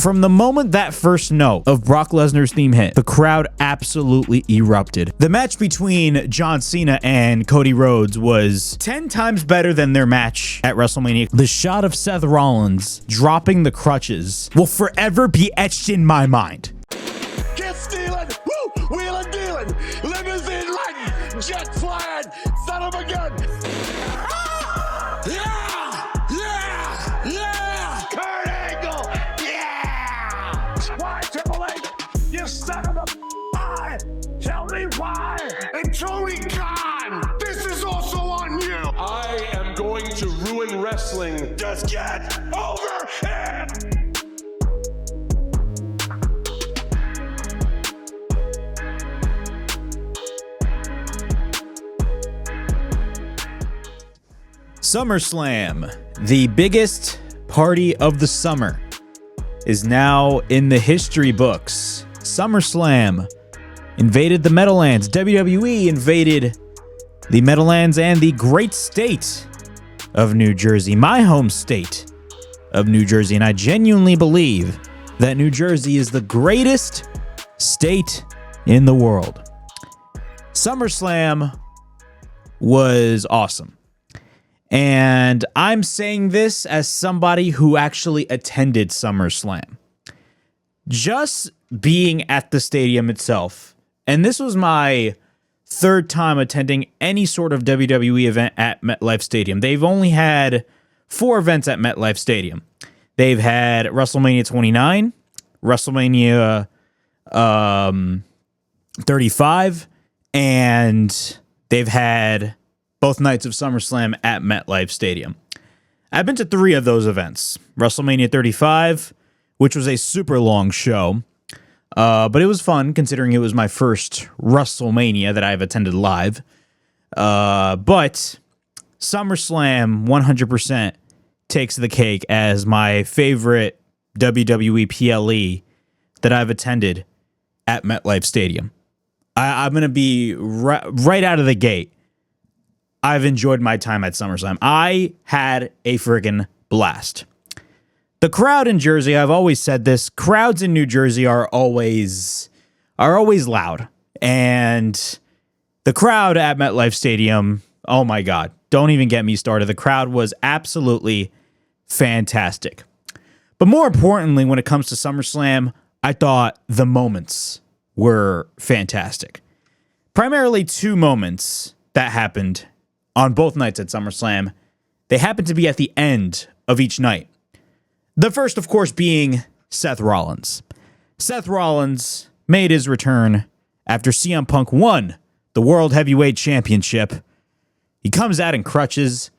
From the moment that first note of Brock Lesnar's theme hit, the crowd absolutely erupted. The match between John Cena and Cody Rhodes was 10 times better than their match at WrestleMania. The shot of Seth Rollins dropping the crutches will forever be etched in my mind. Get stealing, woo, wheeling, dealing, limousine riding, jet flying, son of a gun. Yeah! Kurt Angle, yeah! Why, Triple H, you son of a pie? Tell me why. And Tony Khan, this is also on you. I am going to ruin wrestling. Just get over it. SummerSlam, the biggest party of the summer, is now in the history books. SummerSlam invaded the Meadowlands. WWE invaded the Meadowlands and the great state of New Jersey, my home state of New Jersey. And I genuinely believe that New Jersey is the greatest state in the world. SummerSlam was awesome. And I'm saying this as somebody who actually attended SummerSlam. Just being at the stadium itself, and this was my third time attending any sort of WWE event at MetLife Stadium. They've only had 4 events at MetLife Stadium. They've had WrestleMania 29, WrestleMania 35, and they've had both nights of SummerSlam at MetLife Stadium. I've been to 3 of those events. WrestleMania 35, which was a super long show, but it was fun considering it was my first WrestleMania that I've attended live. But SummerSlam 100% takes the cake as my favorite WWE PLE that I've attended at MetLife Stadium. I'm going to be right out of the gate. I've enjoyed my time at SummerSlam. I had a friggin' blast. The crowd in Jersey, I've always said this, crowds in New Jersey are always loud. And the crowd at MetLife Stadium, oh my God, don't even get me started. The crowd was absolutely fantastic. But more importantly, when it comes to SummerSlam, I thought the moments were fantastic. Primarily 2 moments that happened on both nights at SummerSlam. They happened to be at the end of each night. The first, of course, being Seth Rollins. Seth Rollins made his return after CM Punk won the World Heavyweight Championship. He comes out in crutches,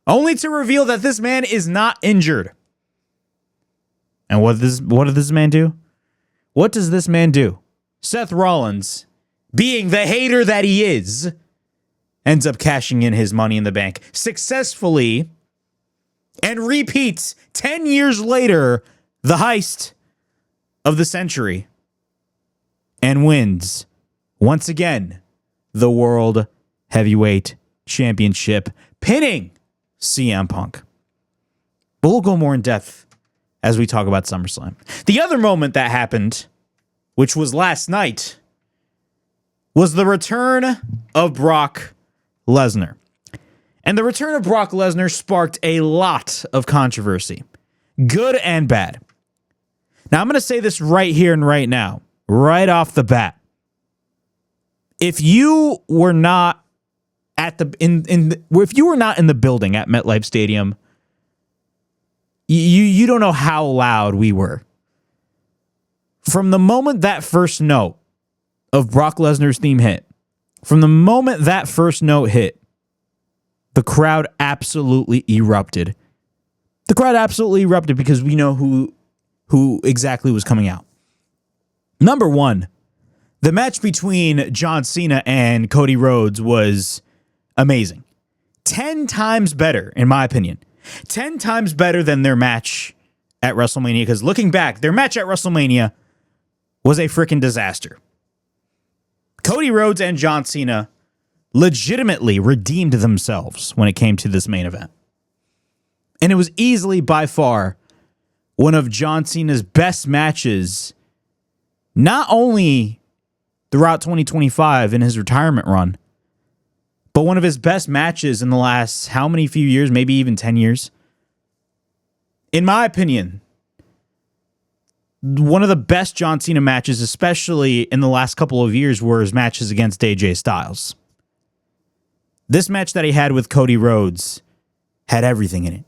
only to reveal that this man is not injured. And what did this man do? What does this man do? Seth Rollins, being the hater that he is, ends up cashing in his Money in the Bank successfully and repeats 10 years later the heist of the century and wins once again the World Heavyweight Championship, pinning CM Punk. But we'll go more in depth as we talk about SummerSlam. The other moment that happened, which was last night, was the return of Brock Lesnar. And the return of Brock Lesnar sparked a lot of controversy, good and bad. Now, I'm going to say this right here and right now, right off the bat. If you were not at if you were not in the building at MetLife Stadium, you don't know how loud we were. From the moment that first note of Brock Lesnar's theme hit, from the moment that first note hit, the crowd absolutely erupted. The crowd absolutely erupted because we know who exactly was coming out. Number one, the match between John Cena and Cody Rhodes was amazing. 10 times better, in my opinion. 10 times better than their match at WrestleMania, because looking back, their match at WrestleMania was a freaking disaster. Cody Rhodes and John Cena legitimately redeemed themselves when it came to this main event. And it was easily, by far, one of John Cena's best matches, not only throughout 2025 in his retirement run, but one of his best matches in the last how many few years, maybe even 10 years. In my opinion, one of the best John Cena matches, especially in the last couple of years, were his matches against AJ Styles. This match that he had with Cody Rhodes had everything in it.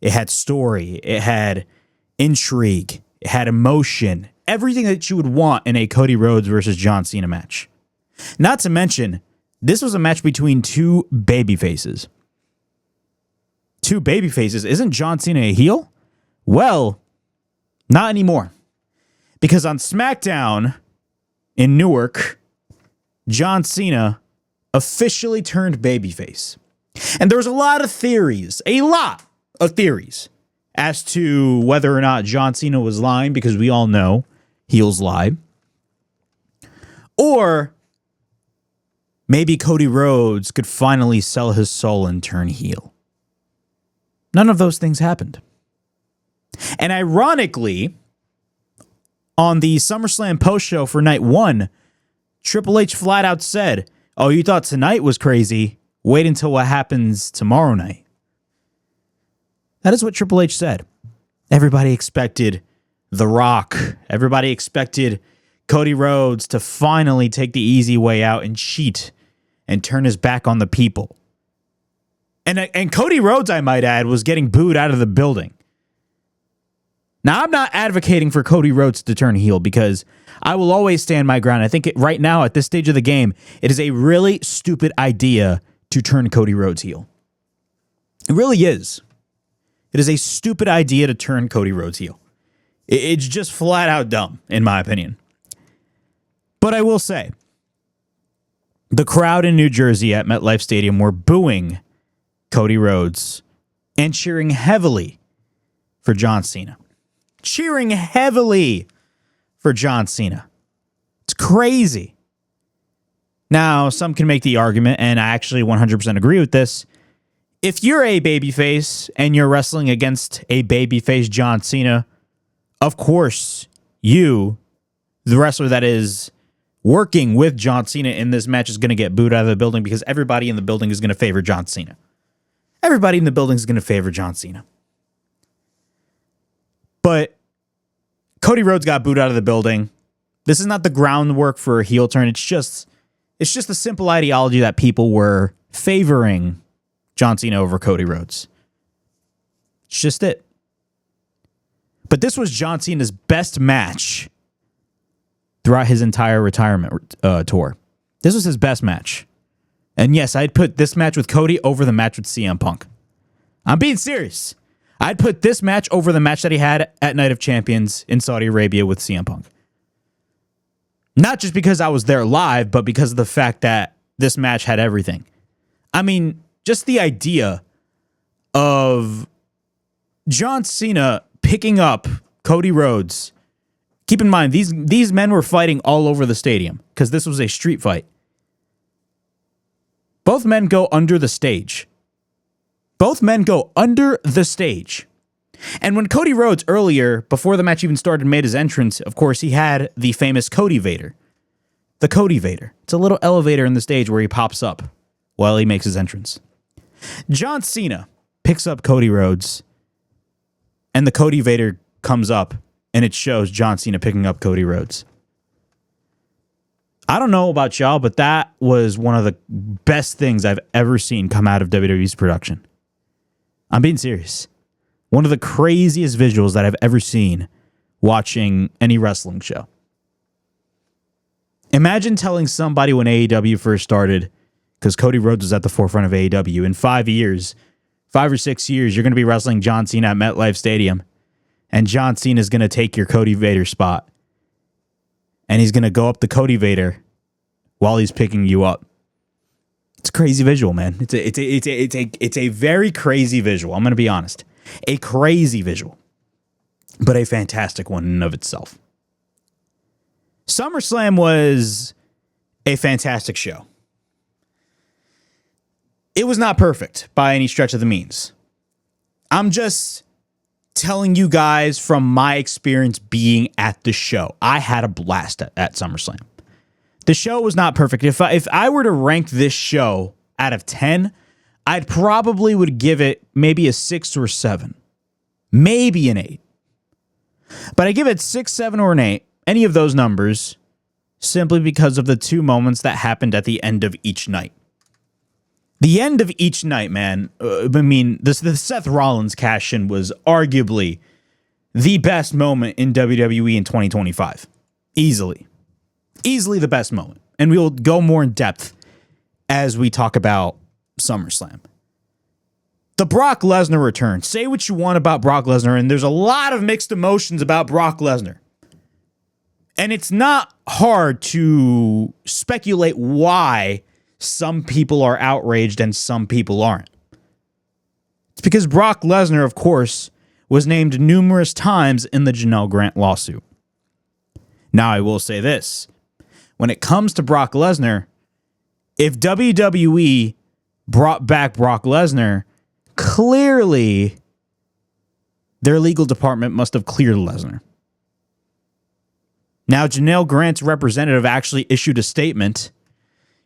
It had story, it had intrigue, it had emotion, everything that you would want in a Cody Rhodes versus John Cena match. Not to mention, this was a match between two babyfaces. Two babyfaces. Isn't John Cena a heel? Well, not anymore. Because on SmackDown in Newark, John Cena officially turned babyface. And there was a lot of theories, as to whether or not John Cena was lying, because we all know heels lie. Or maybe Cody Rhodes could finally sell his soul and turn heel. None of those things happened. And ironically, on the SummerSlam post show for night one, Triple H flat out said, "Oh, you thought tonight was crazy? Wait until what happens tomorrow night." That is what Triple H said. Everybody expected The Rock. Everybody expected Cody Rhodes to finally take the easy way out and cheat and turn his back on the people. And Cody Rhodes, I might add, was getting booed out of the building. Now, I'm not advocating for Cody Rhodes to turn heel, because I will always stand my ground. I think right now, at this stage of the game, it is a really stupid idea to turn Cody Rhodes heel. It really is. It is a stupid idea to turn Cody Rhodes heel. It's just flat out dumb, in my opinion. But I will say, the crowd in New Jersey at MetLife Stadium were booing Cody Rhodes and cheering heavily for John Cena. Cheering heavily for John Cena. It's crazy. Now, some can make the argument, and I actually 100% agree with this. If you're a babyface and you're wrestling against a babyface John Cena, of course, you, the wrestler that is working with John Cena in this match, is going to get booed out of the building, because everybody in the building is going to favor John Cena. Everybody in the building is going to favor John Cena. But Cody Rhodes got booed out of the building. This is not the groundwork for a heel turn. It's just a simple ideology that people were favoring John Cena over Cody Rhodes. It's just it. But this was John Cena's best match throughout his entire retirement tour. This was his best match. And yes, I'd put this match with Cody over the match with CM Punk. I'm being serious. I'd put this match over the match that he had at Night of Champions in Saudi Arabia with CM Punk. Not just because I was there live, but because of the fact that this match had everything. I mean, just the idea of John Cena picking up Cody Rhodes. Keep in mind, these men were fighting all over the stadium, because this was a street fight. Both men go under the stage. And when Cody Rhodes earlier, before the match even started, made his entrance, of course, he had the famous Cody Vader. The Cody Vader. It's a little elevator in the stage where he pops up while he makes his entrance. John Cena picks up Cody Rhodes, and the Cody Vader comes up, and it shows John Cena picking up Cody Rhodes. I don't know about y'all, but that was one of the best things I've ever seen come out of WWE's production. I'm being serious. One of the craziest visuals that I've ever seen watching any wrestling show. Imagine telling somebody when AEW first started, because Cody Rhodes was at the forefront of AEW, in 5 or 6 years, you're going to be wrestling John Cena at MetLife Stadium, and John Cena is going to take your Cody Vader spot, and he's going to go up to Cody Vader while he's picking you up. It's a crazy visual, man. It's a very crazy visual. I'm going to be honest. A crazy visual, but a fantastic one in and of itself. SummerSlam was a fantastic show. It was not perfect by any stretch of the means. I'm just telling you guys from my experience being at the show. I had a blast at SummerSlam. The show was not perfect. If I were to rank this show out of 10, I'd probably would give it maybe a 6 or a 7. Maybe an 8. But I give it 6, 7, or an 8, any of those numbers, simply because of the two moments that happened at the end of each night. The end of each night, man, the Seth Rollins cash-in was arguably the best moment in WWE in 2025. Easily. Easily the best moment. And we will go more in depth as we talk about SummerSlam. The Brock Lesnar return. Say what you want about Brock Lesnar, and there's a lot of mixed emotions about Brock Lesnar. And it's not hard to speculate why some people are outraged and some people aren't. It's because Brock Lesnar, of course, was named numerous times in the Janelle Grant lawsuit. Now, I will say this. When it comes to Brock Lesnar, if WWE brought back Brock Lesnar, clearly their legal department must have cleared Lesnar. Now, Janelle Grant's representative actually issued a statement.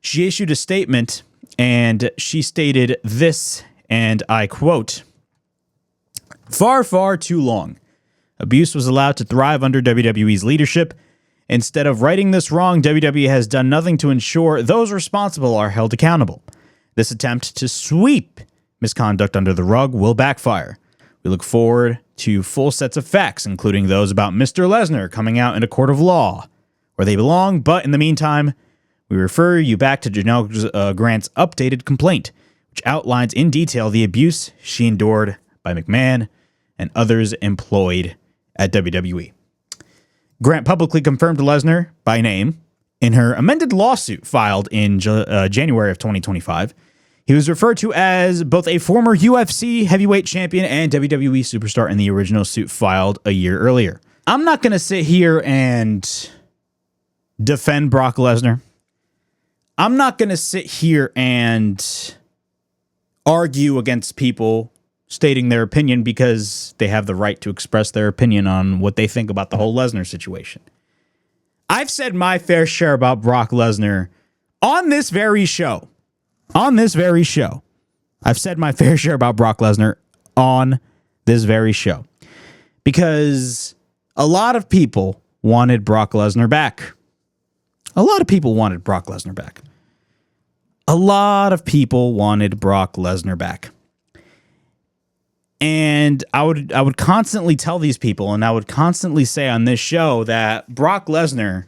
She issued a statement and she stated this, and I quote, "Far, far too long. Abuse was allowed to thrive under WWE's leadership. Instead of righting this wrong, WWE has done nothing to ensure those responsible are held accountable. This attempt to sweep misconduct under the rug will backfire. We look forward to full sets of facts, including those about Mr. Lesnar, coming out in a court of law where they belong. But in the meantime, we refer you back to Janelle Grant's updated complaint, which outlines in detail the abuse she endured by McMahon and others employed at WWE." Grant publicly confirmed Lesnar by name in her amended lawsuit filed in January of 2025. He was referred to as both a former UFC heavyweight champion and WWE superstar in the original suit filed a year earlier. I'm not going to sit here and defend Brock Lesnar. I'm not going to sit here and argue against people stating their opinion because they have the right to express their opinion on what they think about the whole Lesnar situation. I've said my fair share about Brock Lesnar on this very show. On this very show. I've said my fair share about Brock Lesnar on this very show. Because a lot of people wanted Brock Lesnar back. A lot of people wanted Brock Lesnar back. A lot of people wanted Brock Lesnar back. And I would constantly tell these people, and I would constantly say on this show that Brock Lesnar,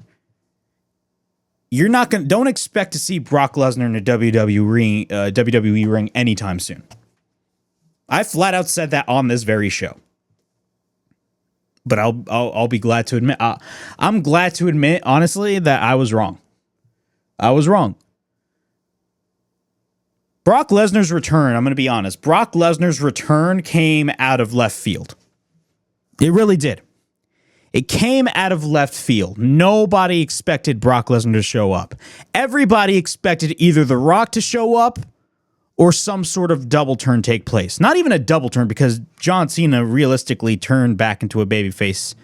don't expect to see Brock Lesnar in a WWE ring anytime soon. I flat out said that on this very show. But I'll be glad to admit, I'm glad to admit, honestly, that I was wrong. I was wrong. Brock Lesnar's return, I'm going to be honest, Brock Lesnar's return came out of left field. It really did. It came out of left field. Nobody expected Brock Lesnar to show up. Everybody expected either The Rock to show up or some sort of double turn take place. Not even a double turn, because John Cena realistically turned back into a babyface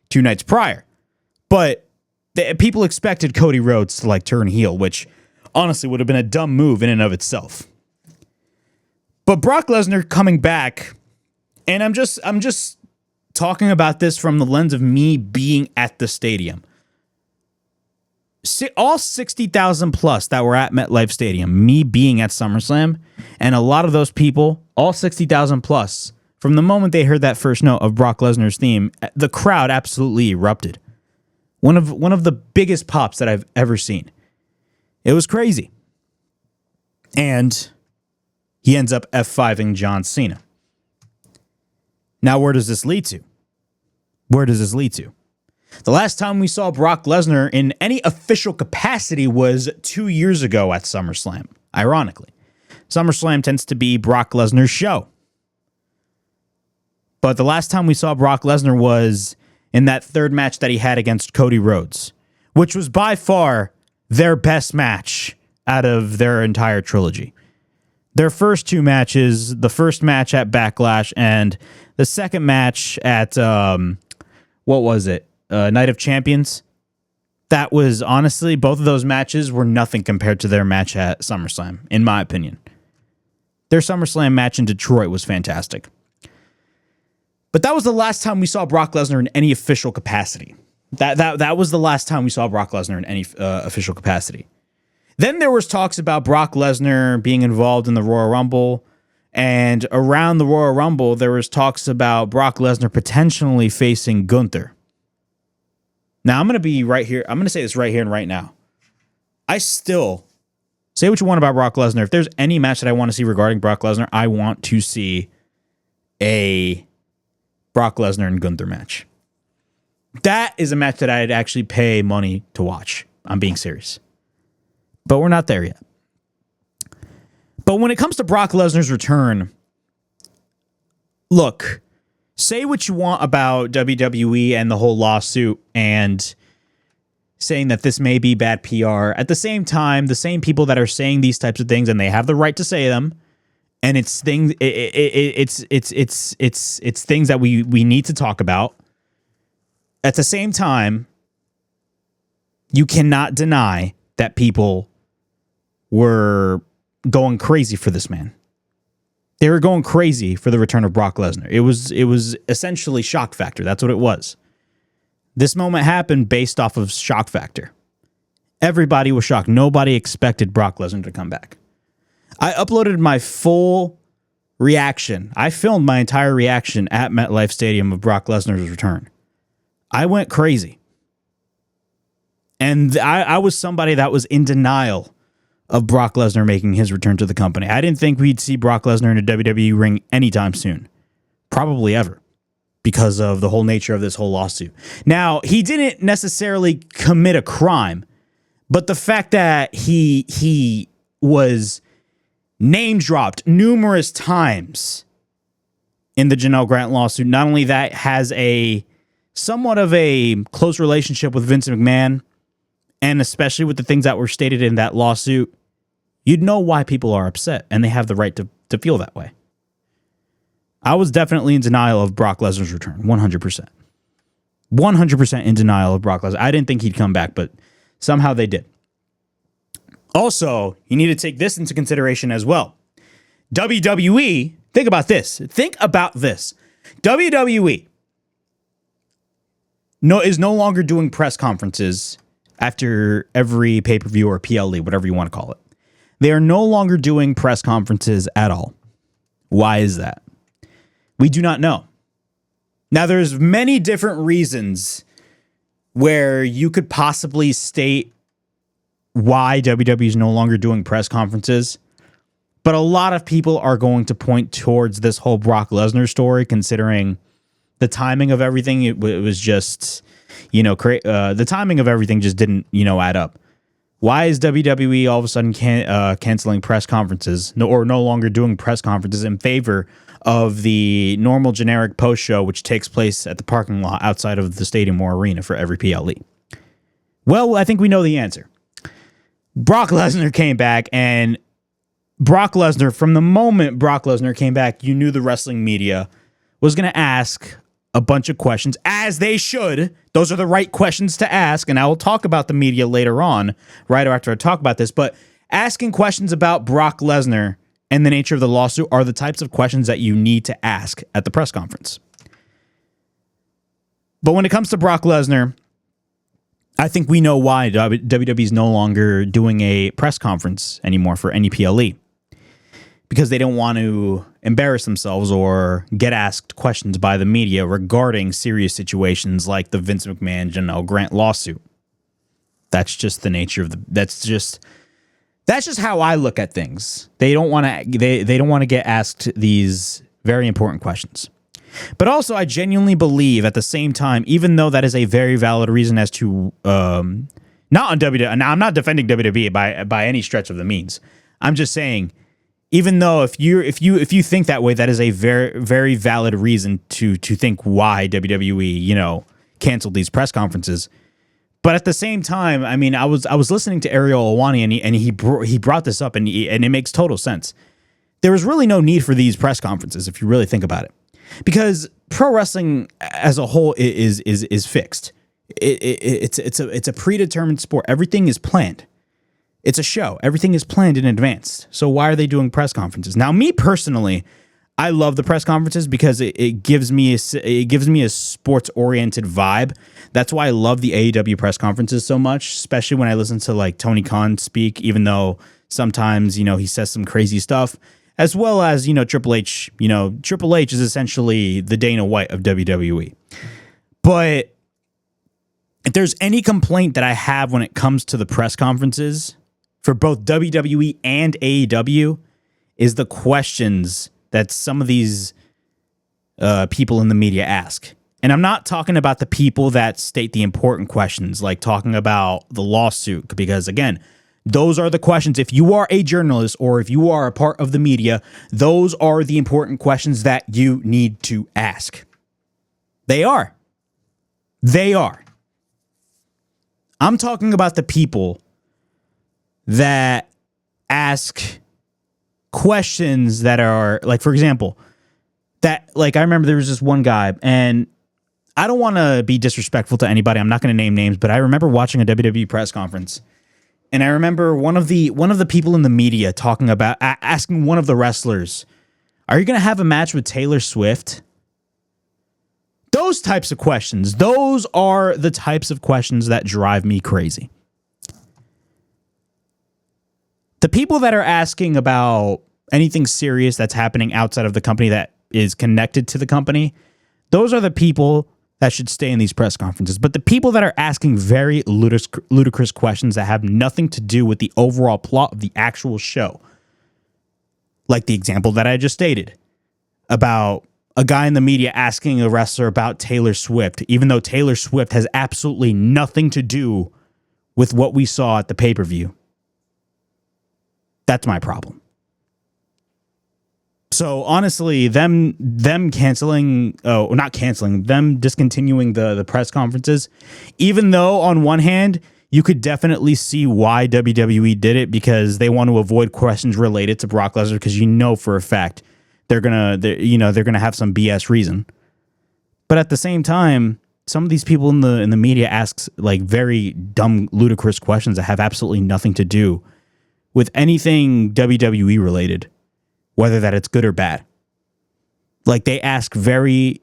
2 nights prior. But people expected Cody Rhodes to turn heel, which honestly would have been a dumb move in and of itself. But Brock Lesnar coming back, and I'm just talking about this from the lens of me being at the stadium. All 60,000 plus that were at MetLife Stadium, me being at SummerSlam, and a lot of those people, all 60,000 plus, from the moment they heard that first note of Brock Lesnar's theme, the crowd absolutely erupted. One of the biggest pops that I've ever seen. It was crazy. And he ends up F5ing John Cena. Now, where does this lead to? Where does this lead to? The last time we saw Brock Lesnar in any official capacity was 2 years ago at SummerSlam, ironically. SummerSlam tends to be Brock Lesnar's show. But the last time we saw Brock Lesnar was in that third match that he had against Cody Rhodes, which was by far their best match out of their entire trilogy. their first two matches, the first match at Backlash and the second match at, what was it? Night of Champions. That was, honestly, both of those matches were nothing compared to their match at SummerSlam, in my opinion. Their SummerSlam match in Detroit was fantastic. But that was the last time we saw Brock Lesnar in any official capacity. That was the last time we saw Brock Lesnar in any official capacity. Then there was talks about Brock Lesnar being involved in the Royal Rumble, and around the Royal Rumble, there was talks about Brock Lesnar potentially facing Gunther. Now, I'm going to be right here. I'm going to say this right here and right now. I still, say what you want about Brock Lesnar. If there's any match that I want to see regarding Brock Lesnar, I want to see a Brock Lesnar and Gunther match. That is a match that I'd actually pay money to watch. I'm being serious. But we're not there yet. But when it comes to Brock Lesnar's return, look, say what you want about WWE and the whole lawsuit and saying that this may be bad PR. At the same time, the same people that are saying these types of things, and they have the right to say them, and it's things it's things that we need to talk about. At the same time, you cannot deny that people were going crazy for this man. They were going crazy for the return of Brock Lesnar. It was essentially shock factor. That's what it was. This moment happened based off of shock factor. Everybody was shocked. Nobody expected Brock Lesnar to come back. I uploaded my full reaction. I filmed my entire reaction at MetLife Stadium of Brock Lesnar's return. I went crazy. And I was somebody that was in denial of Brock Lesnar making his return to the company. I didn't think we'd see Brock Lesnar in a WWE ring anytime soon. Probably ever. Because of the whole nature of this whole lawsuit. Now, he didn't necessarily commit a crime, but the fact that he was name dropped numerous times in the Janelle Grant lawsuit, not only that, has a somewhat of a close relationship with Vince McMahon, and especially with the things that were stated in that lawsuit, you'd know why people are upset, and they have the right to feel that way. I was definitely in denial of Brock Lesnar's return, 100%. 100% in denial of Brock Lesnar. I didn't think he'd come back, but somehow they did. Also, you need to take this into consideration as well. WWE, think about this. WWE is no longer doing press conferences after every pay-per-view or PLE, whatever you want to call it. They are no longer doing press conferences at all. Why is that? We do not know. Now, there's many different reasons where you could possibly state why WWE is no longer doing press conferences, but a lot of people are going to point towards this whole Brock Lesnar story, considering the timing of everything. It was just, the timing of everything just didn't, add up. Why is WWE all of a sudden canceling press conferences or no longer doing press conferences in favor of the normal generic post show, which takes place at the parking lot outside of the stadium or arena for every PLE? Well, I think we know the answer. Brock Lesnar came back, and from the moment Brock Lesnar came back, you knew the wrestling media was going to ask a bunch of questions, as they should. Those are the right questions to ask, and I will talk about the media later on, right after I talk about this. But asking questions about Brock Lesnar and the nature of the lawsuit are the types of questions that you need to ask at the press conference. But when it comes to Brock Lesnar, I think we know why WWE is no longer doing a press conference anymore for any PLE. Because they don't want to embarrass themselves or get asked questions by the media regarding serious situations like the Vince McMahon Janelle Grant lawsuit. That's just the nature of that's just how I look at things. They don't want to get asked these very important questions. But also, I genuinely believe at the same time, even though that is a very valid reason as to not on WWE. Now, I'm not defending WWE by any stretch of the means. I'm just saying, even though if you think that way, that is a very, very valid reason to think why WWE, canceled these press conferences. But at the same time, I mean, I was listening to Ariel Helwani, and he brought this up, and it makes total sense. there was really no need for these press conferences if you really think about it, because pro wrestling as a whole is fixed. It's a predetermined sport. Everything is planned. It's a show. Everything is planned in advance. So why are they doing press conferences? Now, me personally, I love the press conferences because it gives me a sports oriented vibe. That's why I love the AEW press conferences so much, especially when I listen to like Tony Khan speak, even though sometimes, he says some crazy stuff, as well as, Triple H. Triple H is essentially the Dana White of WWE. But if there's any complaint that I have when it comes to the press conferences for both WWE and AEW is the questions that some of these people in the media ask. And I'm not talking about the people that state the important questions, like talking about the lawsuit, because again, those are the questions. If you are a journalist or if you are a part of the media, those are the important questions that you need to ask. They are. I'm talking about the people that ask questions that are like, for example, that like I remember there was this one guy, and I don't want to be disrespectful to anybody. I'm not going to name names, but I remember watching a WWE press conference, and I remember one of the people in the media talking about asking one of the wrestlers, "Are you going to have a match with Taylor Swift?" Those types of questions. Those are the types of questions that drive me crazy. The people that are asking about anything serious that's happening outside of the company that is connected to the company, those are the people that should stay in these press conferences. But the people that are asking very ludicrous questions that have nothing to do with the overall plot of the actual show, like the example that I just stated about a guy in the media asking a wrestler about Taylor Swift, even though Taylor Swift has absolutely nothing to do with what we saw at the pay-per-view. That's my problem. So honestly, them discontinuing the press conferences, even though on one hand, you could definitely see why WWE did it, because they want to avoid questions related to Brock Lesnar, because for a fact they're gonna have some BS reason. But at the same time, some of these people in the media asks like very dumb, ludicrous questions that have absolutely nothing to do with anything WWE related, whether that it's good or bad. Like they ask very,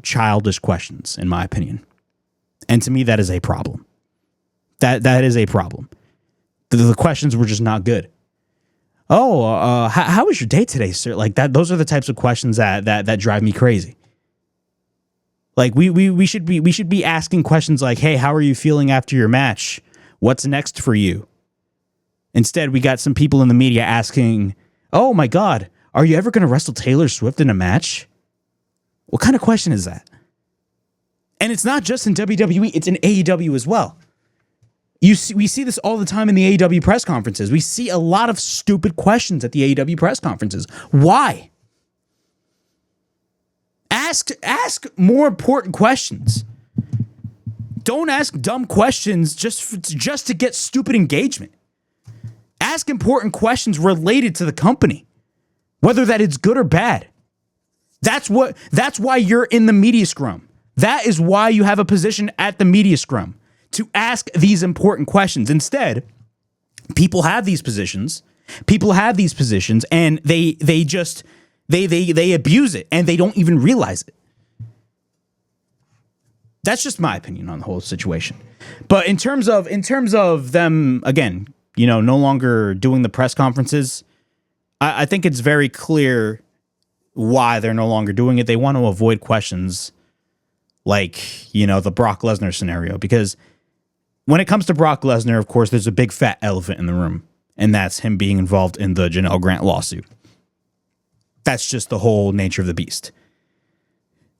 childish questions, in my opinion. And to me, that is a problem. That is a problem. The questions were just not good. Oh, how was your day today, sir? Like that. Those are the types of questions that drive me crazy. Like we should be asking questions like, hey, how are you feeling after your match? What's next for you? Instead, we got some people in the media asking, oh my God, are you ever going to wrestle Taylor Swift in a match? What kind of question is that? And it's not just in WWE, it's in AEW as well. We see this all the time in the AEW press conferences. We see a lot of stupid questions at the AEW press conferences. Why? Ask more important questions. Don't ask dumb questions just to get stupid engagement. Ask important questions related to the company, whether that is good or bad. That's why you're in the media scrum. That is why you have a position at the media scrum, to ask these important questions. Instead, people have these positions, and they abuse it, and they don't even realize it. That's just my opinion on the whole situation. But in terms of them, again, no longer doing the press conferences, I think it's very clear why they're no longer doing it. They want to avoid questions like, the Brock Lesnar scenario, because when it comes to Brock Lesnar, of course, there's a big fat elephant in the room, and that's him being involved in the Janelle Grant lawsuit. That's just the whole nature of the beast.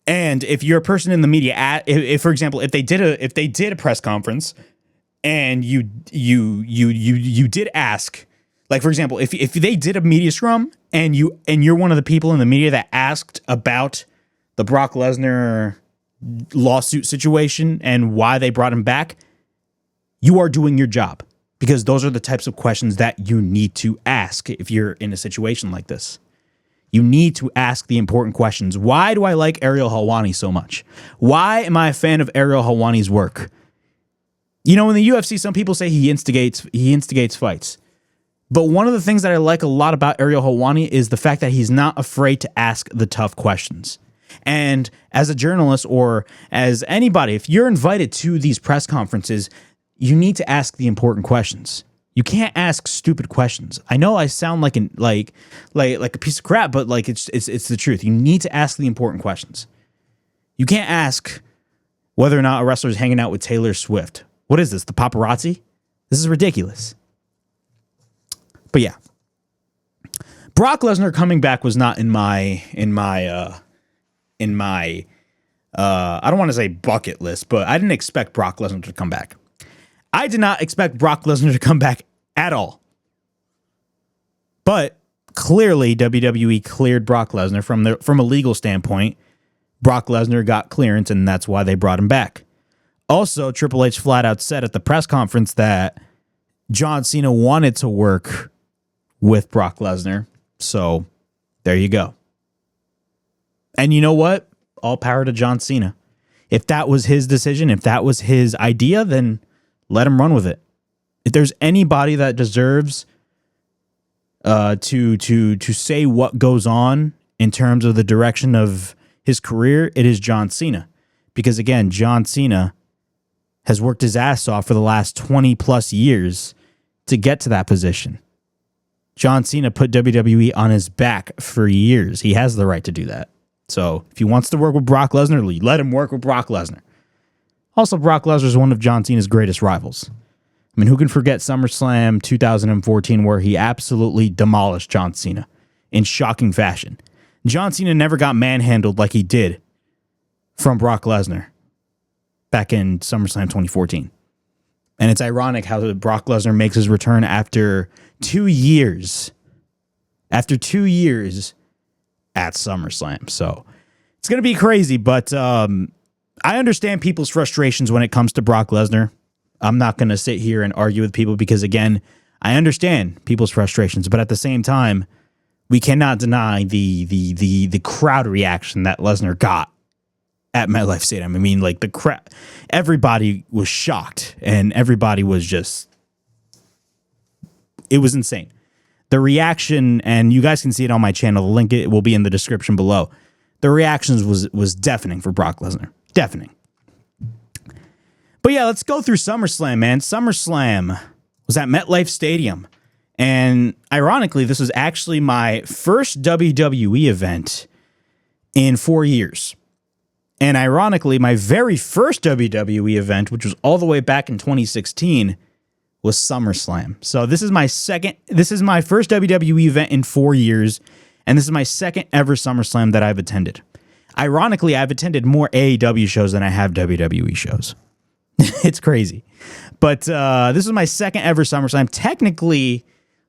And if you're a person in the media, if for example, if they did a press conference and you did ask, like for example, if they did a media scrum and you're one of the people in the media that asked about the Brock Lesnar lawsuit situation and why they brought him back, you are doing your job. because those are the types of questions that you need to ask if you're in a situation like this. You need to ask the important questions. Why do I like Ariel Helwani so much? Why am I a fan of Ariel Helwani's work? You know, in the UFC, some people say he instigates fights. But one of the things that I like a lot about Ariel Helwani is the fact that he's not afraid to ask the tough questions. And as a journalist or as anybody, if you're invited to these press conferences, you need to ask the important questions. You can't ask stupid questions. I know I sound like a piece of crap, but like it's the truth. You need to ask the important questions. You can't ask whether or not a wrestler is hanging out with Taylor Swift. What is this? The paparazzi? This is ridiculous. But yeah, Brock Lesnar coming back was not in my I don't want to say bucket list, but I didn't expect Brock Lesnar to come back. I did not expect Brock Lesnar to come back at all. But clearly WWE cleared Brock Lesnar from a legal standpoint. Brock Lesnar got clearance, and that's why they brought him back. Also, Triple H flat out said at the press conference that John Cena wanted to work with Brock Lesnar. So there you go. And you know what? All power to John Cena. If that was his decision, if that was his idea, then let him run with it. If there's anybody that deserves to say what goes on in terms of the direction of his career, it is John Cena. Because again, John Cena has worked his ass off for the last 20 plus years to get to that position. John Cena put WWE on his back for years. He has the right to do that. So if he wants to work with Brock Lesnar, let him work with Brock Lesnar. Also, Brock Lesnar is one of John Cena's greatest rivals. I mean, who can forget SummerSlam 2014 where he absolutely demolished John Cena in shocking fashion? John Cena never got manhandled like he did from Brock Lesnar back in SummerSlam 2014. And it's ironic how Brock Lesnar makes his return after 2 years. After 2 years at SummerSlam. So it's going to be crazy, but I understand people's frustrations when it comes to Brock Lesnar. I'm not going to sit here and argue with people because, again, I understand people's frustrations, but at the same time, we cannot deny the crowd reaction that Lesnar got at MetLife Stadium. I mean, like, the crowd, everybody was shocked, and everybody was just, it was insane. The reaction, and you guys can see it on my channel, the link it will be in the description below. The reactions was deafening for Brock Lesnar. Deafening. But yeah, let's go through SummerSlam, man. SummerSlam was at MetLife Stadium. And ironically, this was actually my first WWE event in 4 years. And ironically, my very first WWE event, which was all the way back in 2016, was SummerSlam. So this is my first WWE event in 4 years, and this is my second ever SummerSlam that I've attended. Ironically, I've attended more AEW shows than I have WWE shows. It's crazy. But this is my second ever SummerSlam. Technically,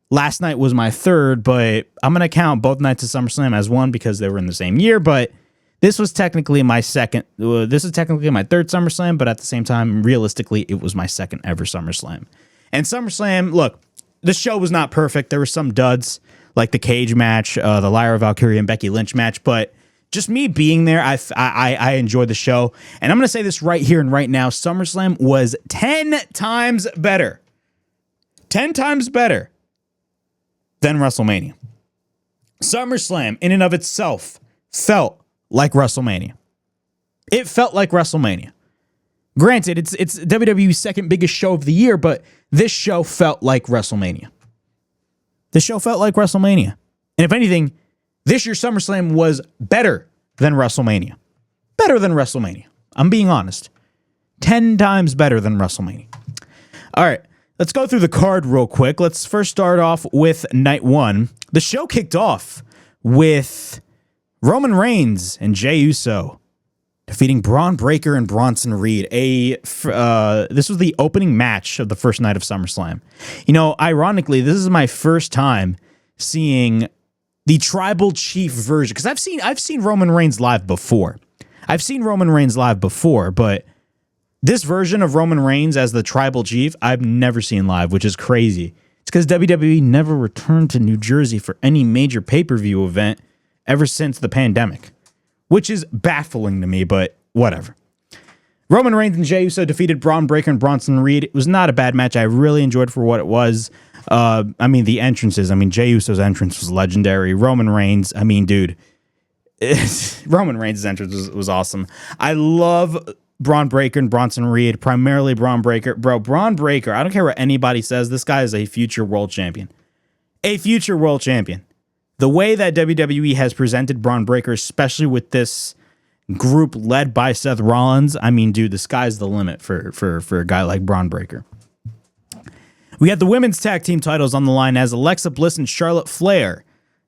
last night was my third, but I'm going to count both nights of SummerSlam as one because they were in the same year, but this was technically my second. This is technically my third SummerSlam, but at the same time, realistically, it was my second ever SummerSlam. And SummerSlam, look, the show was not perfect. There were some duds, like the cage match, the Lyra Valkyria and Becky Lynch match, but just me being there, I enjoyed the show. And I'm going to say this right here and right now, SummerSlam was 10 times better. 10 times better than WrestleMania. SummerSlam, in and of itself, felt like WrestleMania. It felt like WrestleMania. Granted, it's WWE's second biggest show of the year, but this show felt like WrestleMania. This show felt like WrestleMania. And if anything, this year's SummerSlam was better than WrestleMania. Better than WrestleMania. I'm being honest. 10 times better than WrestleMania. All right, let's go through the card real quick. Let's first start off with night one. The show kicked off with Roman Reigns and Jey Uso defeating Braun Breaker and Bronson Reed. This was the opening match of the first night of SummerSlam. You know, ironically, this is my first time seeing the tribal chief version, because I've seen Roman Reigns live before. But This version of Roman Reigns as the tribal chief, I've never seen live, which is crazy. It's because WWE never returned to New Jersey for any major pay-per-view event ever since the pandemic, which is baffling to me, but whatever. Roman Reigns and Jey Uso defeated Braun Breaker and Bronson Reed. It was not a bad match. I really enjoyed it for what it was. The entrances. Jey Uso's entrance was legendary. Roman Reigns, dude. Roman Reigns' entrance was awesome. I love Braun Breaker and Bronson Reed, primarily Braun Breaker. Bro, Braun Breaker, I don't care what anybody says, this guy is a future world champion. A future world champion. The way that WWE has presented Braun Breaker, especially with this group led by Seth Rollins, dude, the sky's the limit for a guy like Braun Breaker. We had the women's tag team titles on the line as Alexa Bliss and Charlotte Flair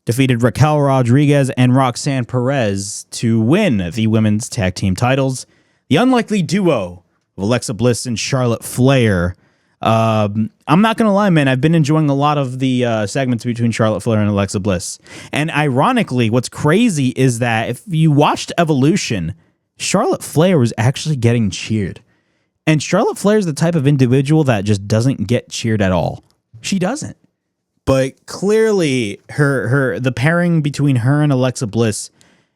defeated Raquel Rodriguez and Roxanne Perez to win the women's tag team titles. The unlikely duo of Alexa Bliss and Charlotte Flair. I'm not going to lie, man. I've been enjoying a lot of the segments between Charlotte Flair and Alexa Bliss. And ironically, what's crazy is that if you watched Evolution, Charlotte Flair was actually getting cheered. And Charlotte Flair is the type of individual that just doesn't get cheered at all. She doesn't. But clearly, the pairing between her and Alexa Bliss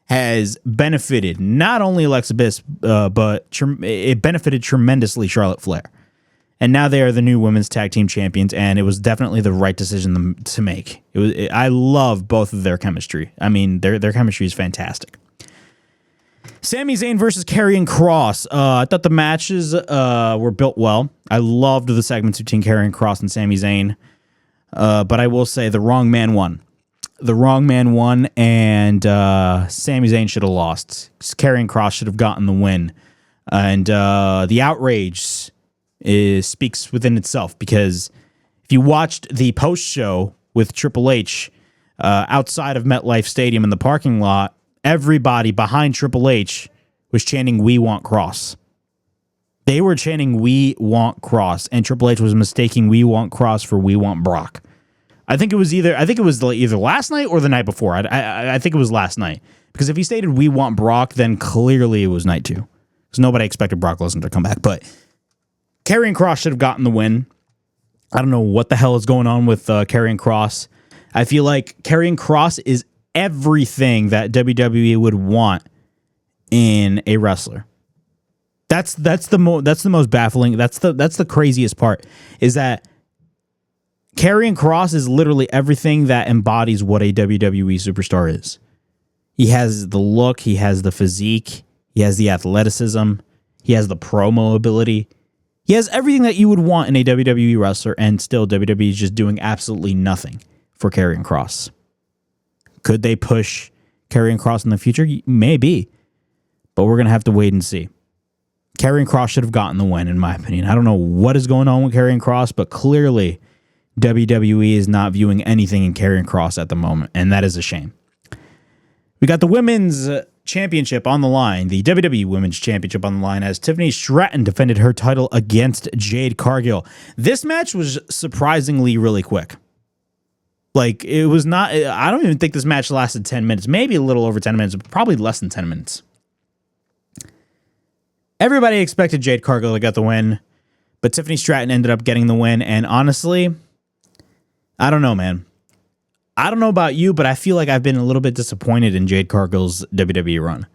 has benefited not only Alexa Bliss, but it benefited tremendously Charlotte Flair. And now they are the new women's tag team champions, and it was definitely the right decision to make. I love both of their chemistry. Their chemistry is fantastic. Sami Zayn versus Karrion Kross. I thought the matches were built well. I loved the segments between Karrion Kross and Sami Zayn. But I will say the wrong man won. The wrong man won, and Sami Zayn should have lost. Karrion Kross should have gotten the win. And the outrage speaks within itself, because if you watched the post show with Triple H outside of MetLife Stadium in the parking lot, everybody behind Triple H was chanting, "We want Kross." They were chanting, "We want Kross," and Triple H was mistaking "We want Kross" for "We want Brock." I think it was either last night or the night before. I think it was last night, because if he stated "We want Brock," then clearly it was night 2, because nobody expected Brock Lesnar to come back. But Karrion Kross should have gotten the win. I don't know what the hell is going on with Karrion Kross. I feel like Karrion Kross is everything that WWE would want in a wrestler. That's the most baffling. That's the craziest part, is that Karrion Kross is literally everything that embodies what a WWE superstar is. He has the look, he has the physique, he has the athleticism, he has the promo ability. He has everything that you would want in a WWE wrestler, and still WWE is just doing absolutely nothing for Karrion Kross. Could they push Karrion Kross in the future? Maybe. But we're going to have to wait and see. Karrion Kross should have gotten the win, in my opinion. I don't know what is going on with Karrion Kross, but clearly WWE is not viewing anything in Karrion Kross at the moment, and that is a shame. We got the women's championship on the line, the WWE Women's Championship on the line, as Tiffany Stratton defended her title against Jade Cargill. This match was surprisingly really quick. Like, it was not, I don't even think this match lasted 10 minutes, maybe a little over 10 minutes, but probably less than 10 minutes. Everybody expected Jade Cargill to get the win, but Tiffany Stratton ended up getting the win, and honestly, I don't know, man. I don't know about you, but I feel like I've been a little bit disappointed in Jade Cargill's WWE run.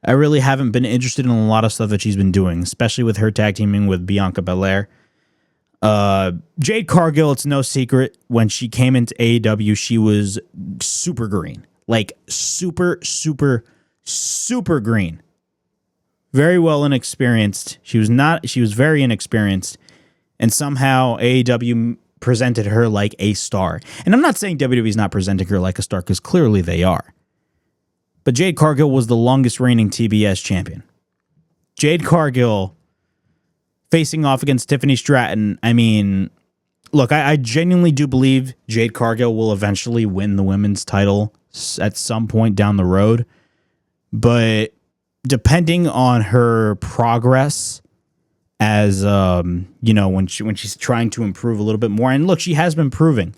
I really haven't been interested in a lot of stuff that she's been doing, especially with her tag teaming with Bianca Belair. Jade Cargill, it's no secret, when she came into AEW, she was super green. Like, super, super, super green. Very well inexperienced. She was very inexperienced, and somehow AEW presented her like a star. And I'm not saying WWE's not presenting her like a star, because clearly they are. But Jade Cargill was the longest reigning TBS champion. Jade Cargill facing off against Tiffany Stratton. Look, I genuinely do believe Jade Cargill will eventually win the women's title at some point down the road. But depending on her progress, as when she's trying to improve a little bit more, and look, she has been improving.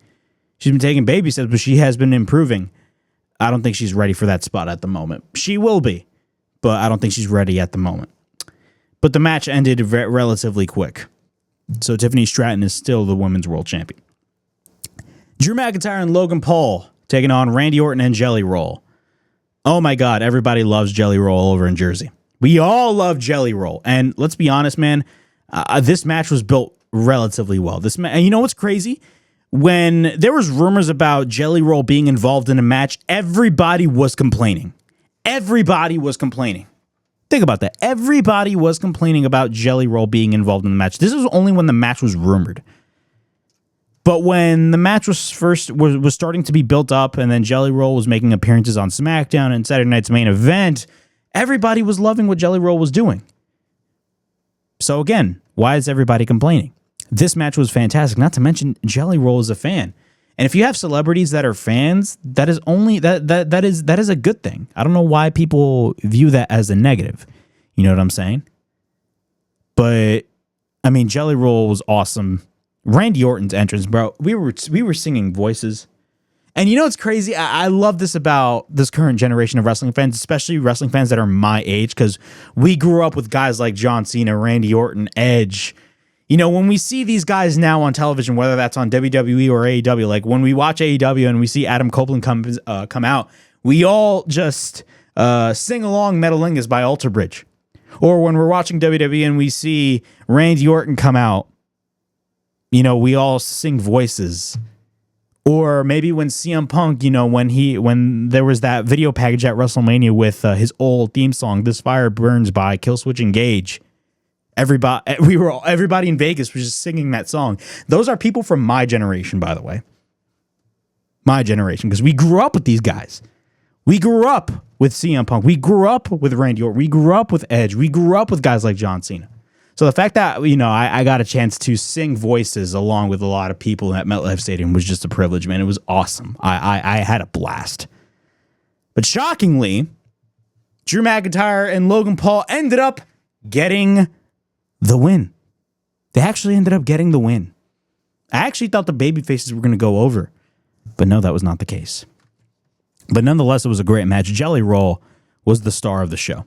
She's been taking baby steps, but she has been improving. I don't think she's ready for that spot at the moment. She will be, but I don't think she's ready at the moment. but the match ended relatively quick. So Tiffany Stratton is still the women's world champion. Drew McIntyre and Logan Paul taking on Randy Orton and Jelly Roll. Oh my God, everybody loves Jelly Roll over in Jersey. We all love Jelly Roll. And let's be honest, man, this match was built relatively well. And you know what's crazy? When there was rumors about Jelly Roll being involved in a match, everybody was complaining. Everybody was complaining. Think about that. Everybody was complaining about Jelly Roll being involved in the match. This was only when the match was rumored. But when the match was starting to be built up, and then Jelly Roll was making appearances on SmackDown and Saturday Night's Main Event, everybody was loving what Jelly Roll was doing. So again, why is everybody complaining? This match was fantastic. Not to mention, Jelly Roll is a fan. And if you have celebrities that are fans, that is a good thing. I don't know why people view that as a negative. You know what I'm saying? But I mean, Jelly Roll was awesome. Randy Orton's entrance, bro. We were singing voices. And you know what's crazy? I love this about this current generation of wrestling fans, especially wrestling fans that are my age, because we grew up with guys like John Cena, Randy Orton, Edge. You know, when we see these guys now on television, whether that's on WWE or AEW, like when we watch AEW and we see Adam Copeland come out, we all just sing along Metalingus by Alter Bridge. Or when we're watching WWE and we see Randy Orton come out, you know, we all sing voices. Or maybe when CM Punk, you know, when there was that video package at WrestleMania with his old theme song, "This Fire Burns" by Killswitch Engage. Everybody in Vegas was just singing that song. Those are people from my generation, by the way. My generation, because we grew up with these guys. We grew up with CM Punk. We grew up with Randy Orton. We grew up with Edge. We grew up with guys like John Cena. So the fact that, you know, I got a chance to sing voices along with a lot of people at MetLife Stadium was just a privilege, man. It was awesome. I had a blast. But shockingly, Drew McIntyre and Logan Paul ended up getting the win. They actually ended up getting the win. I actually thought the babyfaces were going to go over, but no, that was not the case. But nonetheless, it was a great match. Jelly Roll was the star of the show.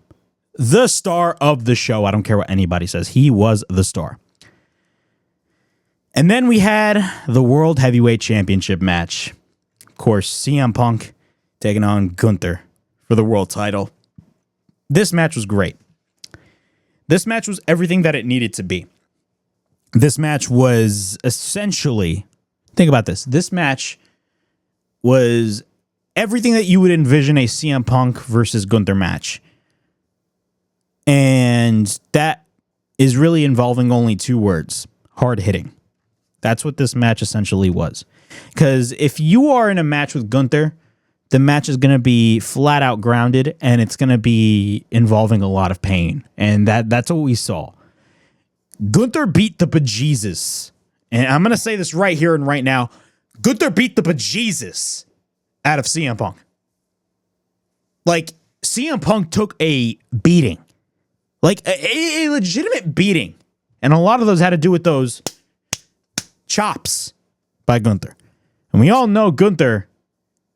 The star of the show. I don't care what anybody says. He was the star. And then we had the World Heavyweight Championship match. Of course, CM Punk taking on Gunther for the world title. This match was great. This match was everything that it needed to be. This match was essentially, think about this. This match was everything that you would envision a CM Punk versus Gunther match. And that is really involving only two words: hard hitting. That's what this match essentially was. Because if you are in a match with Gunther, the match is going to be flat out grounded, and it's going to be involving a lot of pain. And that's what we saw. Gunther beat the bejesus. And I'm going to say this right here and right now. Gunther beat the bejesus out of CM Punk. Like, CM Punk took a beating. Like, a legitimate beating. And a lot of those had to do with those chops by Gunther. And we all know Gunther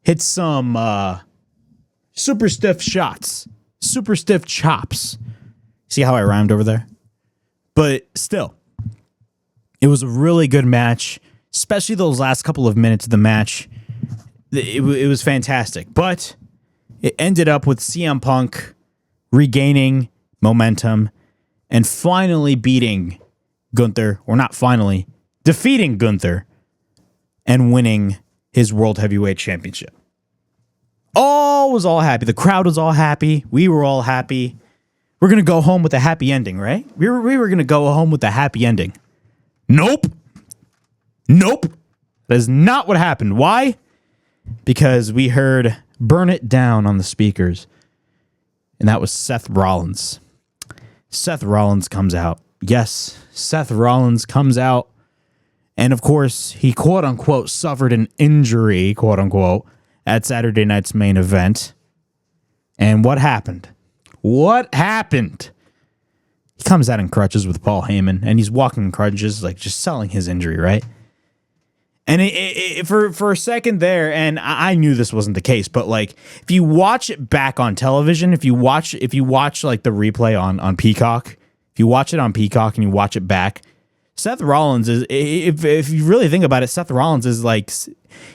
hit some super stiff shots. Super stiff chops. See how I rhymed over there? But still, it was a really good match, especially those last couple of minutes of the match. It was fantastic. But it ended up with CM Punk regaining momentum and finally beating Gunther, or not finally, defeating Gunther and winning his World Heavyweight Championship. All was all happy. The crowd was all happy. We were all happy. We're going to go home with a happy ending, right? We were going to go home with a happy ending. Nope. Nope. That is not what happened. Why? Because we heard "Burn It Down" on the speakers. And that was Seth Rollins. Seth Rollins comes out. Yes, Seth Rollins comes out. And of course, he quote unquote suffered an injury, quote unquote, at Saturday Night's Main Event. And what happened? What happened? He comes out in crutches with Paul Heyman, and he's walking in crutches, like just selling his injury, right? And for a second there, and I knew this wasn't the case, but like if you watch it back on television, if you watch like the replay on Peacock, If you watch it on Peacock and you watch it back, Seth Rollins is, if you really think about it, Seth Rollins is like,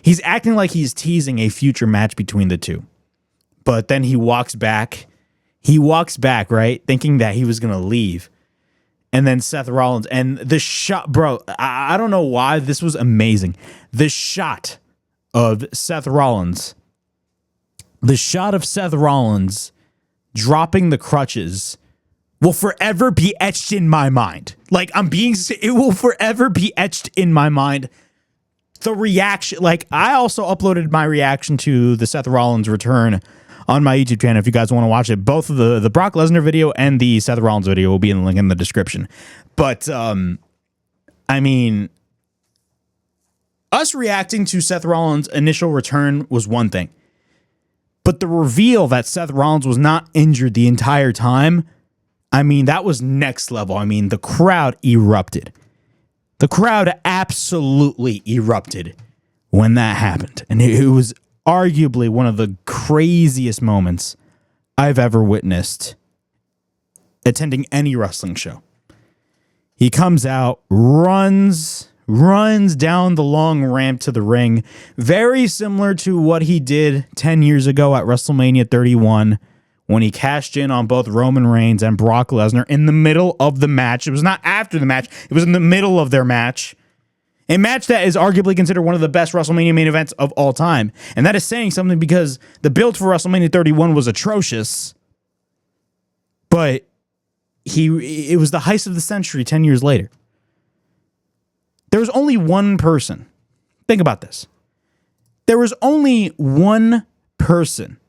he's acting like he's teasing a future match between the two. But then he walks back, right? Thinking that he was going to leave. And then Seth Rollins, and the shot, bro, I don't know why, this was amazing. The shot of Seth Rollins dropping the crutches will forever be etched in my mind. Like, it will forever be etched in my mind. The reaction, like, I also uploaded my reaction to the Seth Rollins return on my YouTube channel if you guys want to watch it. Both of the Brock Lesnar video and the Seth Rollins video will be in the link in the description. But, I mean, us reacting to Seth Rollins' initial return was one thing. But the reveal that Seth Rollins was not injured the entire time, I mean, that was next level. I mean, the crowd erupted. The crowd absolutely erupted when that happened. And it was arguably one of the craziest moments I've ever witnessed attending any wrestling show. He comes out, runs down the long ramp to the ring, very similar to what he did 10 years ago at WrestleMania 31 when he cashed in on both Roman Reigns and Brock Lesnar in the middle of the match. It was not after the match. It was in the middle of their match. A match that is arguably considered one of the best WrestleMania main events of all time. And that is saying something because the build for WrestleMania 31 was atrocious. But it was the heist of the century 10 years later. There was only one person. Think about this. There was only one person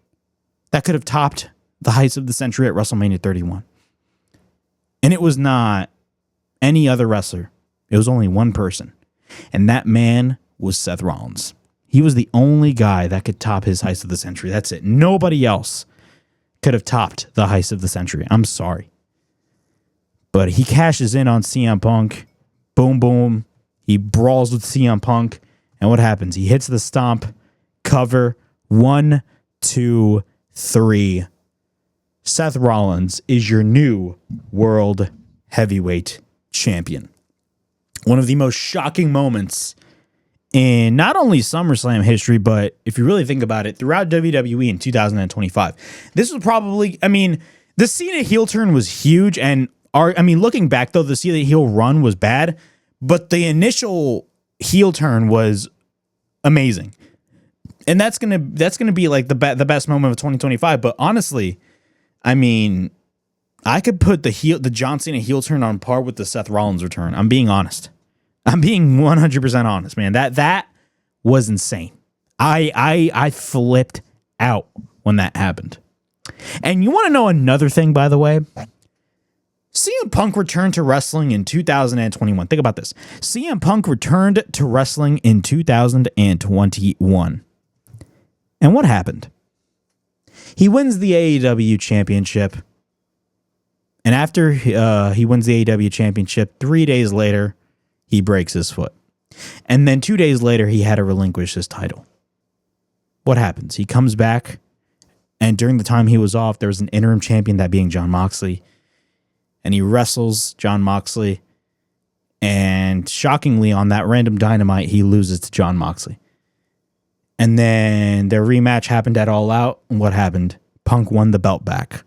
that could have topped the heist of the century at WrestleMania 31. And it was not any other wrestler. It was only one person. And that man was Seth Rollins. He was the only guy that could top his heist of the century. That's it. Nobody else could have topped the heist of the century. I'm sorry. But he cashes in on CM Punk. Boom, boom. He brawls with CM Punk. And what happens? He hits the stomp. Cover. 1, 2, 3. Seth Rollins is your new world heavyweight champion. One of the most shocking moments in not only SummerSlam history, but if you really think about it, throughout WWE in 2025. This was probably, I mean, the Cena heel turn was huge. And looking back, though, the Cena heel run was bad. But the initial heel turn was amazing. And that's gonna be like the best moment of 2025. But honestly, I mean, I could put the John Cena heel turn on par with the Seth Rollins return. I'm being honest. I'm being 100% honest, man. That was insane. I flipped out when that happened. And you want to know another thing, by the way? CM Punk returned to wrestling in 2021. Think about this. CM Punk returned to wrestling in 2021. And what happened? He wins the AEW championship. And after he wins the AEW championship, 3 days later, he breaks his foot. And then 2 days later, he had to relinquish his title. What happens? He comes back, and during the time he was off, there was an interim champion, that being Jon Moxley. And he wrestles Jon Moxley. And shockingly, on that random Dynamite, he loses to Jon Moxley. And then their rematch happened at All Out. And what happened? Punk won the belt back.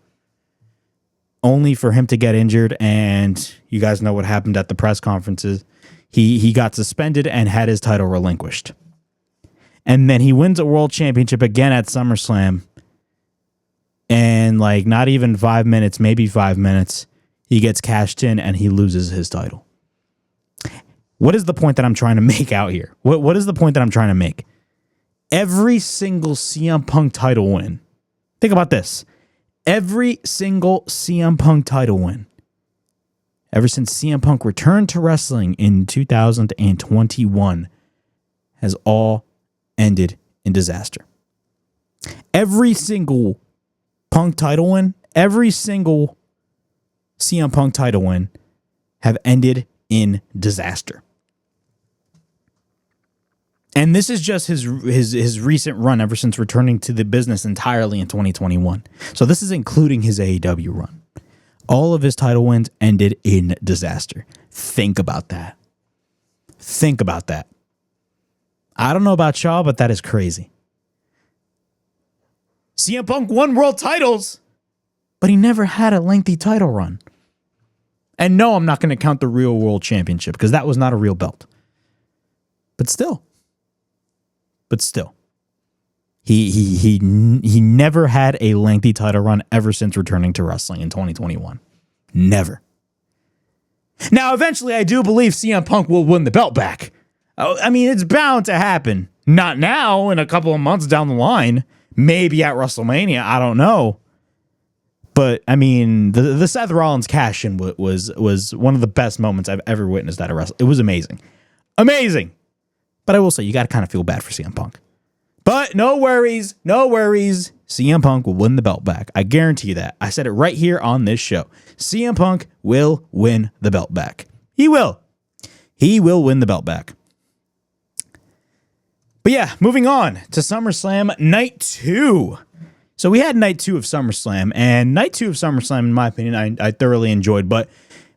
Only for him to get injured. And you guys know what happened at the press conferences. He got suspended and had his title relinquished. And then he wins a world championship again at SummerSlam. And like not even 5 minutes, maybe 5 minutes, he gets cashed in and he loses his title. What is the point that I'm trying to make out here? What is the point that I'm trying to make? Every single CM Punk title win. Think about this. Every single CM Punk title win, ever since CM Punk returned to wrestling in 2021, has all ended in disaster. Every single Punk title win, every single CM Punk title win have ended in disaster. And this is just his recent run ever since returning to the business entirely in 2021. So this is including his AEW run. All of his title wins ended in disaster. Think about that. Think about that. I don't know about y'all, but that is crazy. CM Punk won world titles, but he never had a lengthy title run. And no, I'm not going to count the real world championship because that was not a real belt. But still. He never had a lengthy title run ever since returning to wrestling in 2021. Never. Now, eventually, I do believe CM Punk will win the belt back. I mean, it's bound to happen. Not now, in a couple of months down the line. Maybe at WrestleMania. I don't know. But, I mean, the Seth Rollins cash-in was one of the best moments I've ever witnessed at a wrestling. It was amazing. Amazing! But I will say, you got to kind of feel bad for CM Punk. But no worries. CM Punk will win the belt back. I guarantee you that. I said it right here on this show. CM Punk will win the belt back. He will. He will win the belt back. But yeah, moving on to SummerSlam Night 2. So we had Night 2 of SummerSlam, and Night 2 of SummerSlam, in my opinion, I thoroughly enjoyed. But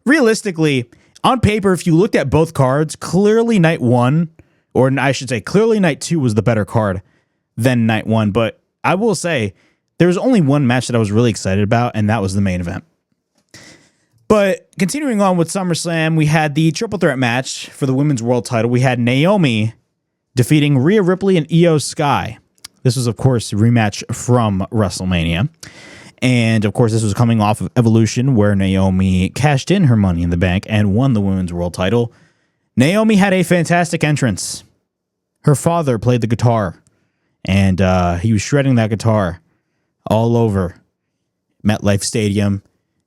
realistically, on paper, if you looked at both cards, clearly Night 1, or I should say clearly Night 2 was the better card than Night 1. But I will say, there was only one match that I was really excited about, and that was the main event. But continuing on with SummerSlam, we had the triple threat match for the women's world title. We had Naomi defeating Rhea Ripley and Io Sky. This was, of course, a rematch from WrestleMania. And, of course, this was coming off of Evolution, where Naomi cashed in her Money in the Bank and won the women's world title. Naomi had a fantastic entrance. Her father played the guitar, and he was shredding that guitar all over MetLife Stadium,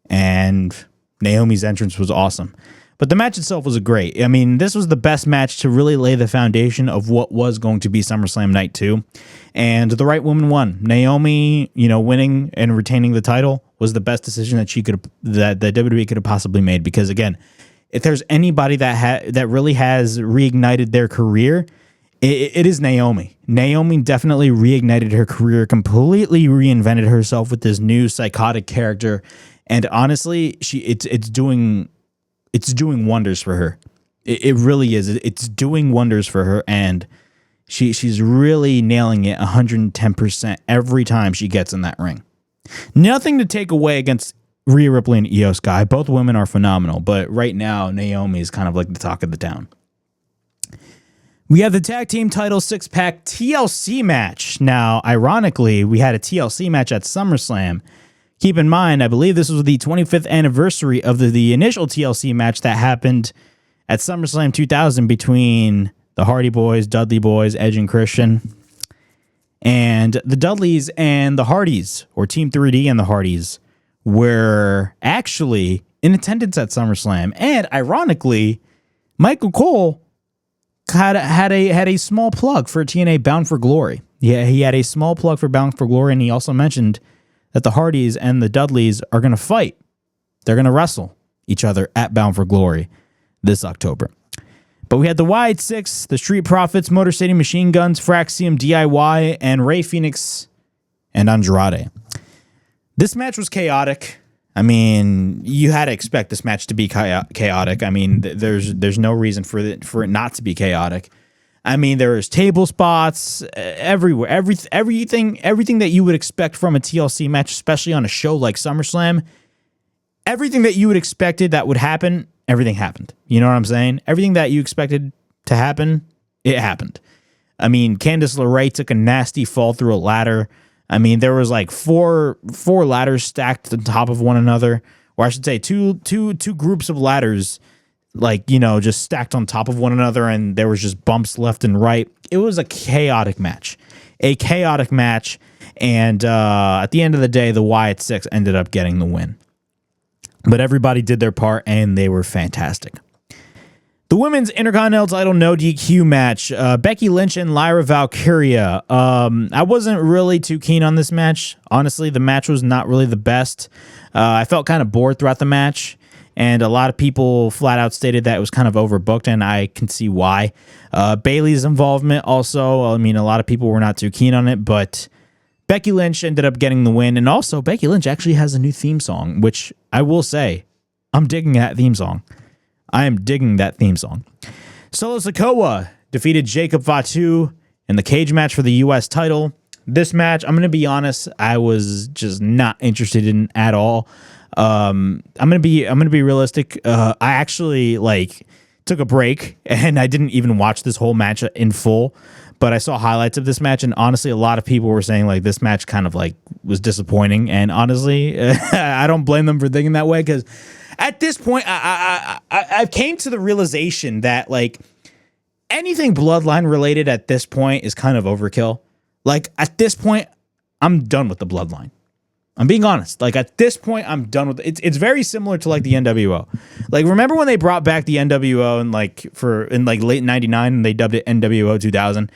and Naomi's entrance was awesome. But the match itself was great. I mean, this was the best match to really lay the foundation of what was going to be SummerSlam Night 2. And the right woman won. Naomi, winning and retaining the title was the best decision that WWE could have possibly made. Because again, if there's anybody that really has reignited their career, it is Naomi. Naomi definitely reignited her career, completely reinvented herself with this new psychotic character. And honestly, it's doing wonders for her. It really is. It's doing wonders for her, and she's really nailing it 110% every time she gets in that ring. Nothing to take away against Rhea Ripley and Io Sky. Both women are phenomenal, but right now Naomi is kind of like the talk of the town. We have the tag team title 6-pack TLC match. Now, ironically, we had a TLC match at SummerSlam. Keep in mind, I believe this was the 25th anniversary of the initial TLC match that happened at SummerSlam 2000 between the Hardy Boys, Dudley Boys, Edge and Christian. And the Dudleys and the Hardys, or Team 3D and the Hardys, were actually in attendance at SummerSlam. And ironically, Michael Cole had a small plug for TNA Bound for Glory. Yeah, he had a small plug for Bound for Glory, and he also mentioned that the Hardys and the Dudleys are going to fight. They're going to wrestle each other at Bound for Glory this October. But we had the Wyatt Six, the Street Profits, Motor City Machine Guns, Fraxium DIY, and Rey Fenix and Andrade. This match was chaotic. I mean, you had to expect this match to be chaotic. I mean, there's no reason for it not to be chaotic. I mean, there was table spots everywhere. Everything that you would expect from a TLC match, especially on a show like SummerSlam. Everything that you would expected that would happen, everything happened. You know what I'm saying? Everything that you expected to happen, it happened. I mean, Candice LeRae took a nasty fall through a ladder. I mean, there was like four ladders stacked on top of one another, or I should say two groups of ladders, just stacked on top of one another, and there was just bumps left and right. It was a chaotic match, and at the end of the day, the Wyatt Six ended up getting the win. But everybody did their part, and they were fantastic. The women's Intercontinental title no DQ match, Becky Lynch and Lyra Valkyria. I wasn't really too keen on this match. Honestly, the match was not really the best. I felt kind of bored throughout the match, and a lot of people flat out stated that it was kind of overbooked, and I can see why. Bayley's involvement also, I mean, a lot of people were not too keen on it, but Becky Lynch ended up getting the win, and also Becky Lynch actually has a new theme song, which I will say, I'm digging that theme song. I am digging that theme song. Solo Sikoa defeated Jacob Fatu in the cage match for the U.S. title. This match, I'm going to be honest, I was just not interested in at all. I'm going to be realistic. I actually took a break and I didn't even watch this whole match in full, but I saw highlights of this match, and honestly, a lot of people were saying this match kind of was disappointing, and honestly, I don't blame them for thinking that way, because at this point, I've came to the realization that anything Bloodline related at this point is kind of overkill. At this point, I'm done with the Bloodline. I'm being honest. At this point, I'm done with it. It's very similar to the NWO. Remember when they brought back the NWO in late '99 and they dubbed it NWO 2000?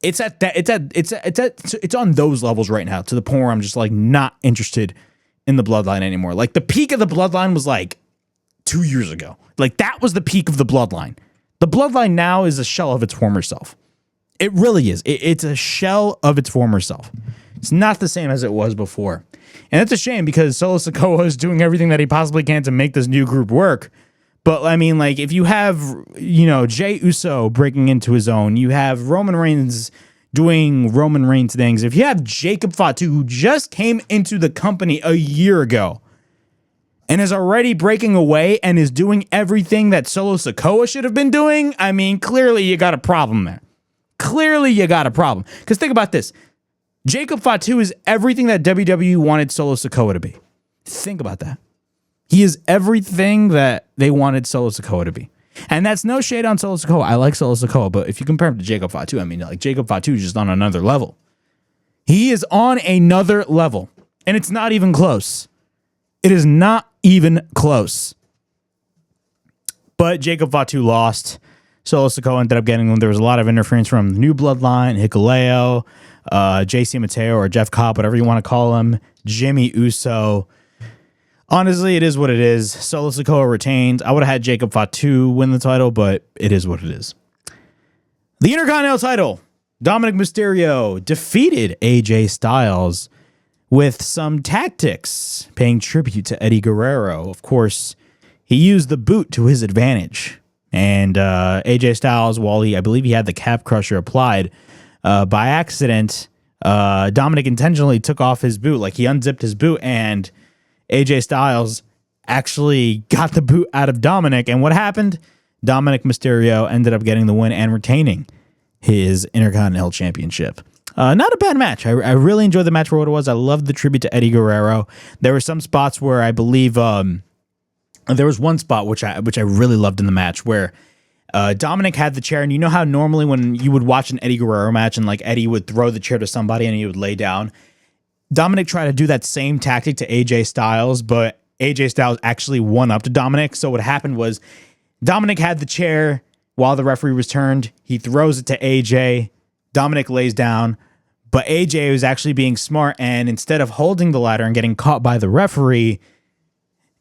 It's at that. It's on those levels right now, to the point where I'm just not interested in the Bloodline anymore. The peak of the Bloodline was 2 years ago. That was the peak of the Bloodline. The Bloodline now is a shell of its former self. It really is. It's a shell of its former self. It's not the same as it was before. And that's a shame, because Solo Sikoa is doing everything that he possibly can to make this new group work. But I mean, if you have, Jey Uso breaking into his own, you have Roman Reigns doing Roman Reigns things. If you have Jacob Fatu, who just came into the company a year ago and is already breaking away and is doing everything that Solo Sikoa should have been doing, I mean, clearly you got a problem there. Clearly you got a problem. Because think about this. Jacob Fatu is everything that WWE wanted Solo Sikoa to be. Think about that. He is everything that they wanted Solo Sikoa to be. And that's no shade on Solo Sikoa. I like Solo Sikoa, but if you compare him to Jacob Fatu, I mean, Jacob Fatu is just on another level. He is on another level, and it's not even close. It is not even close. But Jacob Fatu lost. Solo Sikoa ended up getting them. There was a lot of interference from the New Bloodline, Hikuleo, JC Mateo, or Jeff Cobb, whatever you want to call him, Jimmy Uso. Honestly, it is what it is. Solo Sikoa retained. I would have had Jacob Fatu win the title, but it is what it is. The Intercontinental title, Dominic Mysterio defeated AJ Styles with some tactics, paying tribute to Eddie Guerrero. Of course, he used the boot to his advantage. And AJ Styles, while I believe he had the calf crusher applied, by accident, Dominic intentionally took off his boot. He unzipped his boot, and AJ Styles actually got the boot out of Dominic. And what happened? Dominic Mysterio ended up getting the win and retaining his Intercontinental Championship. Not a bad match. I really enjoyed the match for what it was. I loved the tribute to Eddie Guerrero. There were some spots where I believe there was one spot which I really loved in the match, where Dominic had the chair, and you know how normally when you would watch an Eddie Guerrero match and Eddie would throw the chair to somebody and he would lay down, Dominic tried to do that same tactic to AJ Styles, but AJ Styles actually won up to Dominic. So what happened was Dominic had the chair while the referee was turned. He throws it to AJ. Dominic lays down, but AJ was actually being smart, and instead of holding the ladder and getting caught by the referee,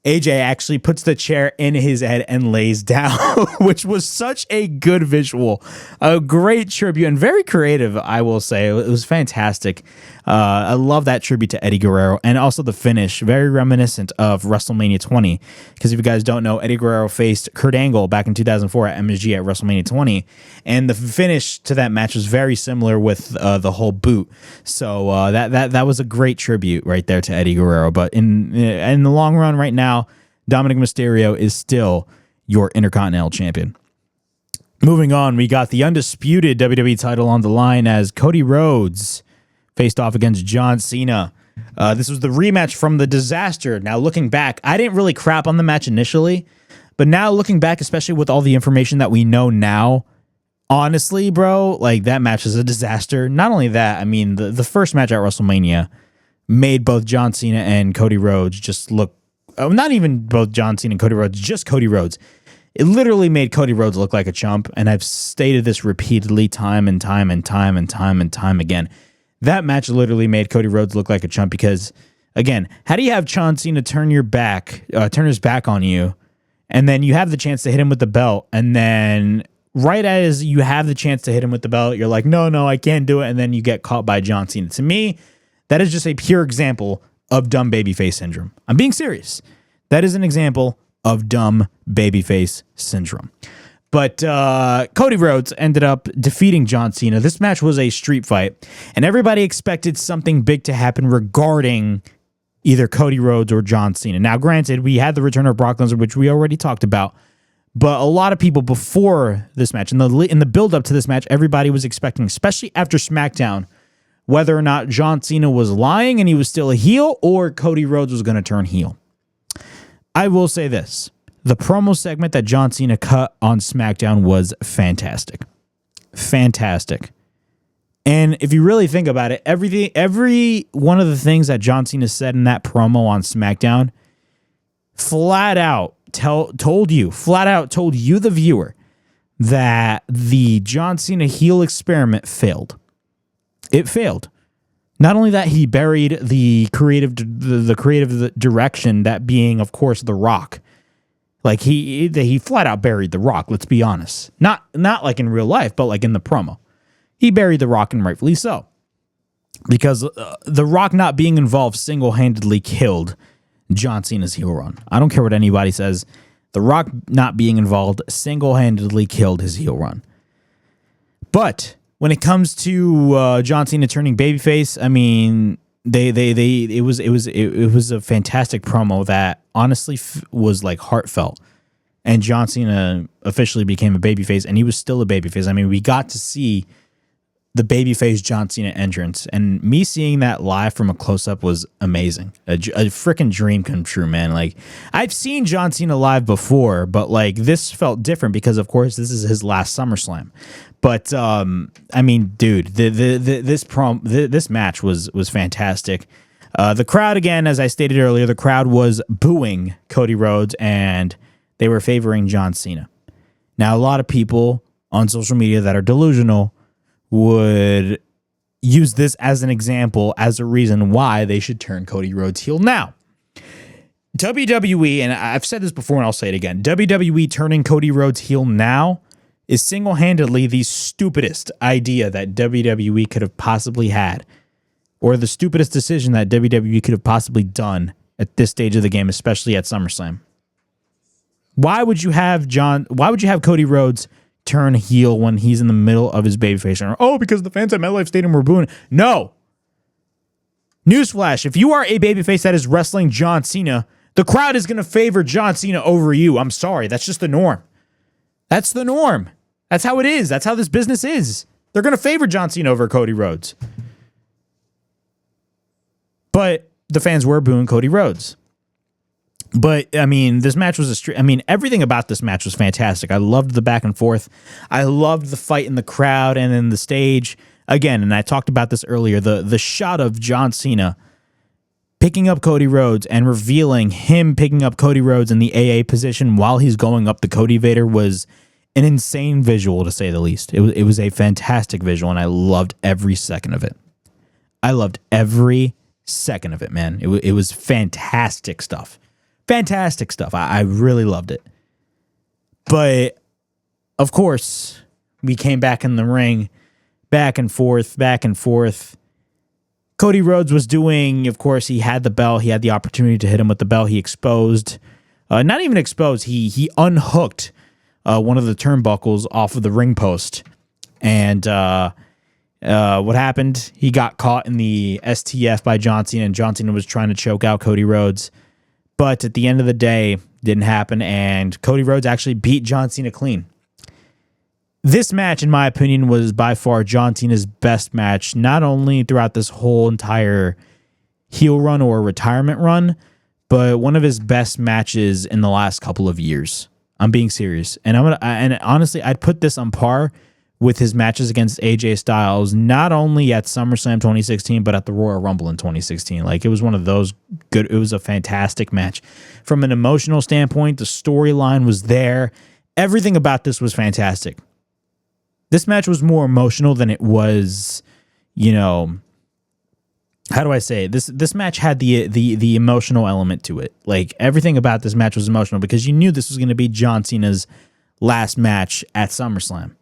AJ actually puts the chair in his head and lays down, which was such a good visual, a great tribute, and very creative, I will say. It was fantastic. I love that tribute to Eddie Guerrero, and also the finish, very reminiscent of WrestleMania 20, because if you guys don't know, Eddie Guerrero faced Kurt Angle back in 2004 at MSG at WrestleMania 20, and the finish to that match was very similar with the whole boot. So that was a great tribute right there to Eddie Guerrero. But in the long run, right now, Dominic Mysterio is still your Intercontinental Champion. Moving on, we got the undisputed WWE title on the line as Cody Rhodes faced off against John Cena. This was the rematch from the disaster. Now, looking back, I didn't really crap on the match initially, but now looking back, especially with all the information that we know now, honestly, bro, that match is a disaster. Not only that, I mean, the first match at WrestleMania made both John Cena and Cody Rhodes just look, not even both John Cena and Cody Rhodes, just Cody Rhodes. It literally made Cody Rhodes look like a chump, and I've stated this repeatedly time and time again. That match literally made Cody Rhodes look like a chump because, again, how do you have John Cena turn his back on you, and then you have the chance to hit him with the belt, and then right as you have the chance to hit him with the belt, you're like, no, I can't do it, and then you get caught by John Cena. To me, That is just a pure example of dumb babyface syndrome. I'm being serious. That is an example of dumb babyface syndrome. But Cody Rhodes ended up defeating John Cena. This match was a street fight, and everybody expected something big to happen regarding either Cody Rhodes or John Cena. Now, granted, we had the return of Brock Lesnar, which we already talked about, but a lot of people before this match, in the build-up to this match, everybody was expecting, especially after SmackDown, whether or not John Cena was lying and he was still a heel, or Cody Rhodes was going to turn heel. I will say this. The promo segment that John Cena cut on SmackDown was fantastic. Fantastic. And if you really think about it, every one of the things that John Cena said in that promo on SmackDown flat out told you, the viewer, that the John Cena heel experiment failed. It failed. Not only that, he buried the creative direction, that being, of course, The Rock. Like he flat out buried The Rock. Let's be honest. Not like in real life, but like in the promo, he buried The Rock, and rightfully so, because The Rock not being involved single-handedly killed John Cena's heel run. I don't care what anybody says. The Rock not being involved single-handedly killed his heel run. But when it comes to John Cena turning babyface, I mean, it was a fantastic promo that honestly was like heartfelt. And John Cena officially became a babyface, and he was still a babyface. I mean, we got to see the babyface John Cena entrance, and me seeing that live from a close-up was amazing. A freaking dream come true, man. Like, I've seen John Cena live before, but like this felt different because, of course, this is his last SummerSlam. But I mean, dude, this match was fantastic. The crowd, again, as I stated earlier, the crowd was booing Cody Rhodes, and they were favoring John Cena. Now, a lot of people on social media that are delusional would use this as an example, as a reason why they should turn Cody Rhodes heel. Now, WWE, and I've said this before and I'll say it again, WWE turning Cody Rhodes heel now is single-handedly the stupidest idea that WWE could have possibly had, or the stupidest decision that WWE could have possibly done at this stage of the game, especially at SummerSlam. Why would you have Cody Rhodes turn heel when he's in the middle of his babyface run? Oh, because the fans at MetLife Stadium were booing. No. Newsflash, if you are a babyface that is wrestling John Cena, the crowd is going to favor John Cena over you. I'm sorry. That's just the norm. That's the norm. That's how it is. That's how this business is. They're going to favor John Cena over Cody Rhodes. But the fans were booing Cody Rhodes. But, I mean, this match was everything about this match was fantastic. I loved the back and forth. I loved the fight in the crowd and in the stage. Again, and I talked about this earlier, the shot of John Cena picking up Cody Rhodes and revealing him picking up Cody Rhodes in the AA position while he's going up the Cody Vader was an insane visual, to say the least. It was a fantastic visual, and I loved every second of it. I loved every second of it, man. It was fantastic stuff. Fantastic stuff. I really loved it. But, of course, we came back in the ring, back and forth. Cody Rhodes was doing, of course, he had the bell. He had the opportunity to hit him with the bell. He exposed, not even exposed, he unhooked one of the turnbuckles off of the ring post. And what happened? He got caught in the STF by John Cena, and John Cena was trying to choke out Cody Rhodes. But at the end of the day, didn't happen, and Cody Rhodes actually beat John Cena clean. This match, in my opinion, was by far John Cena's best match, not only throughout this whole entire heel run or retirement run, but one of his best matches in the last couple of years. I'm being serious. And honestly, I'd put this on par with his matches against AJ Styles, not only at SummerSlam 2016, but at the Royal Rumble in 2016. Like, it was one of those good, it was a fantastic match. From an emotional standpoint, the storyline was there. Everything about this was fantastic. This match was more emotional than it was, how do I say it? This match had the emotional element to it. Like, everything about this match was emotional because you knew this was going to be John Cena's last match at SummerSlam.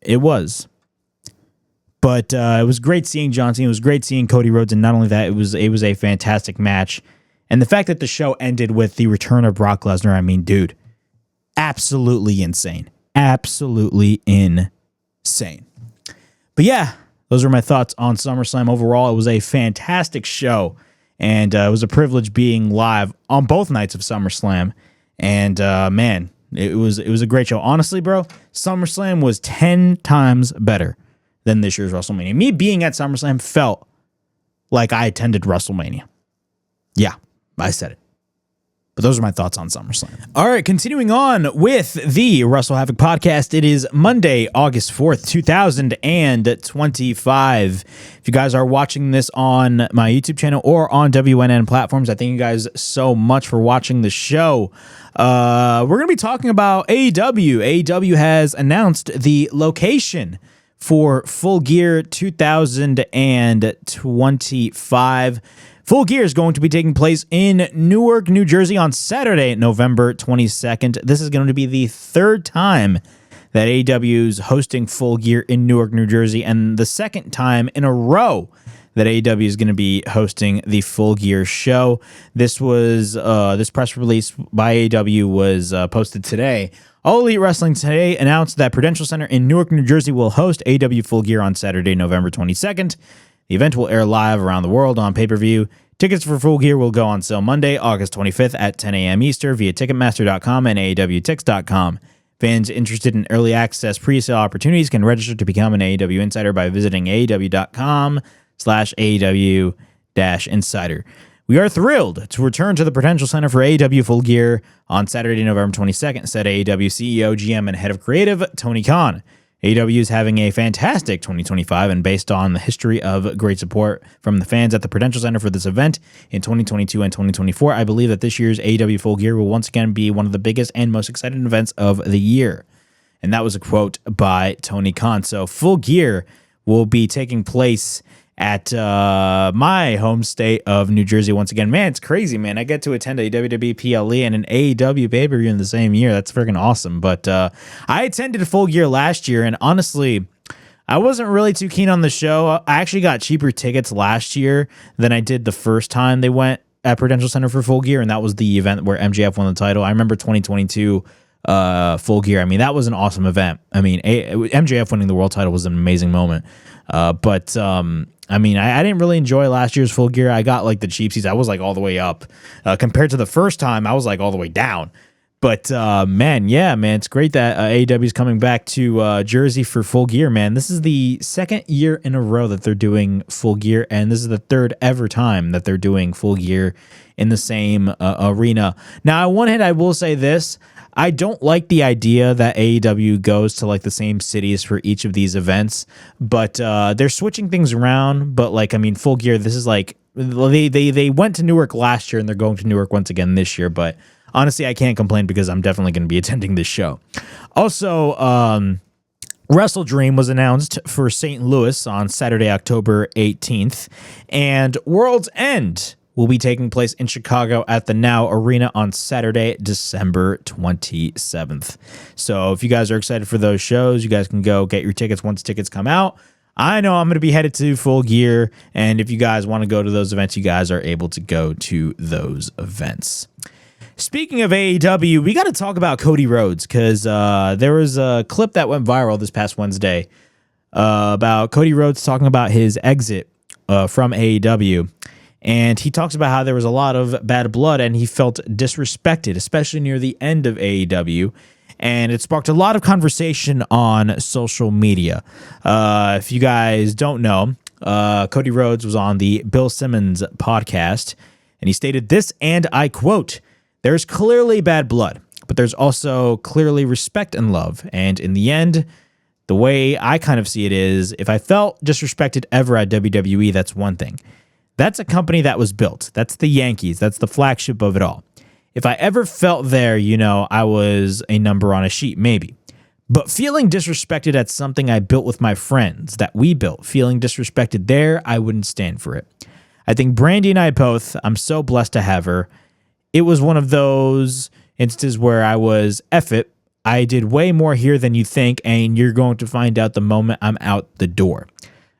It was. But it was great seeing John Cena. It was great seeing Cody Rhodes, and not only that, it was a fantastic match. And the fact that the show ended with the return of Brock Lesnar, I mean, dude, absolutely insane. Absolutely insane. But yeah, those are my thoughts on SummerSlam overall. It was a fantastic show, and it was a privilege being live on both nights of SummerSlam. And man, it was a great show. Honestly, bro, SummerSlam was 10 times better than this year's WrestleMania. Me being at SummerSlam felt like I attended WrestleMania. Yeah, I said it. But those are my thoughts on SummerSlam. All right, continuing on with the WrestleHavoc podcast. It is Monday, August 4th, 2025. If you guys are watching this on my YouTube channel or on WNN platforms, I thank you guys so much for watching the show. We're going to be talking about AEW. AEW has announced the location for Full Gear 2025. Full Gear is going to be taking place in Newark, New Jersey on Saturday, November 22nd. This is going to be the third time that AEW is hosting Full Gear in Newark, New Jersey, and the second time in a row that AEW is going to be hosting the Full Gear show. This press release by AEW was posted today. All Elite Wrestling today announced that Prudential Center in Newark, New Jersey will host AEW Full Gear on Saturday, November 22nd. The event will air live around the world on pay-per-view. Tickets for Full Gear will go on sale Monday, August 25th at 10 a.m. Eastern via Ticketmaster.com and AEWTix.com. Fans interested in early access pre-sale opportunities can register to become an AEW Insider by visiting AEW.com/AEW-Insider. We are thrilled to return to the Prudential Center for AEW Full Gear on Saturday, November 22nd, said AEW CEO, GM, and Head of Creative, Tony Khan. AEW is having a fantastic 2025, and based on the history of great support from the fans at the Prudential Center for this event in 2022 and 2024, I believe that this year's AEW Full Gear will once again be one of the biggest and most exciting events of the year. And that was a quote by Tony Khan. So Full Gear will be taking place at my home state of New Jersey once again. Man, it's crazy, man. I get to attend a WWE PLE and an AEW pay-per-view in the same year. That's freaking awesome. But I attended Full Gear last year, and honestly, I wasn't really too keen on the show. I actually got cheaper tickets last year than I did the first time they went at Prudential Center for Full Gear, and that was the event where MJF won the title. I remember 2022 Full Gear. I mean, that was an awesome event. I mean, MJF winning the world title was an amazing moment. But I mean, I didn't really enjoy last year's Full Gear. I got like the cheap seats. I was like all the way up. Compared to the first time, I was like all the way down. But man, it's great that AEW is coming back to Jersey for Full Gear, man. This is the second year in a row that they're doing Full Gear, and this is the third ever time that they're doing Full Gear in the same arena. Now, on one hand, I will say this. I don't like the idea that AEW goes to like the same cities for each of these events, but they're switching things around. But like, I mean, Full Gear, this is like they went to Newark last year and they're going to Newark once again this year. But honestly, I can't complain because I'm definitely going to be attending this show. Also, Wrestle Dream was announced for St. Louis on Saturday, October 18th, and World's End will be taking place in Chicago at the Now Arena on Saturday, December 27th. So if you guys are excited for those shows, you guys can go get your tickets once tickets come out. I know I'm going to be headed to Full Gear, and if you guys want to go to those events, you guys are able to go to those events. Speaking of AEW, we got to talk about Cody Rhodes because there was a clip that went viral this past Wednesday about Cody Rhodes talking about his exit from AEW. And he talks about how there was a lot of bad blood and he felt disrespected, especially near the end of AEW. And it sparked a lot of conversation on social media. If you guys don't know, Cody Rhodes was on the Bill Simmons podcast, and he stated this, and I quote, "There's clearly bad blood, but there's also clearly respect and love. And in the end, the way I kind of see it is, if I felt disrespected ever at WWE, that's one thing. That's a company that was built. That's the Yankees. That's the flagship of it all. If I ever felt there, I was a number on a sheet, maybe. But feeling disrespected at something I built with my friends, that we built, feeling disrespected there, I wouldn't stand for it. I think Brandy and I both, I'm so blessed to have her. It was one of those instances where I was, F it, I did way more here than you think, and you're going to find out the moment I'm out the door.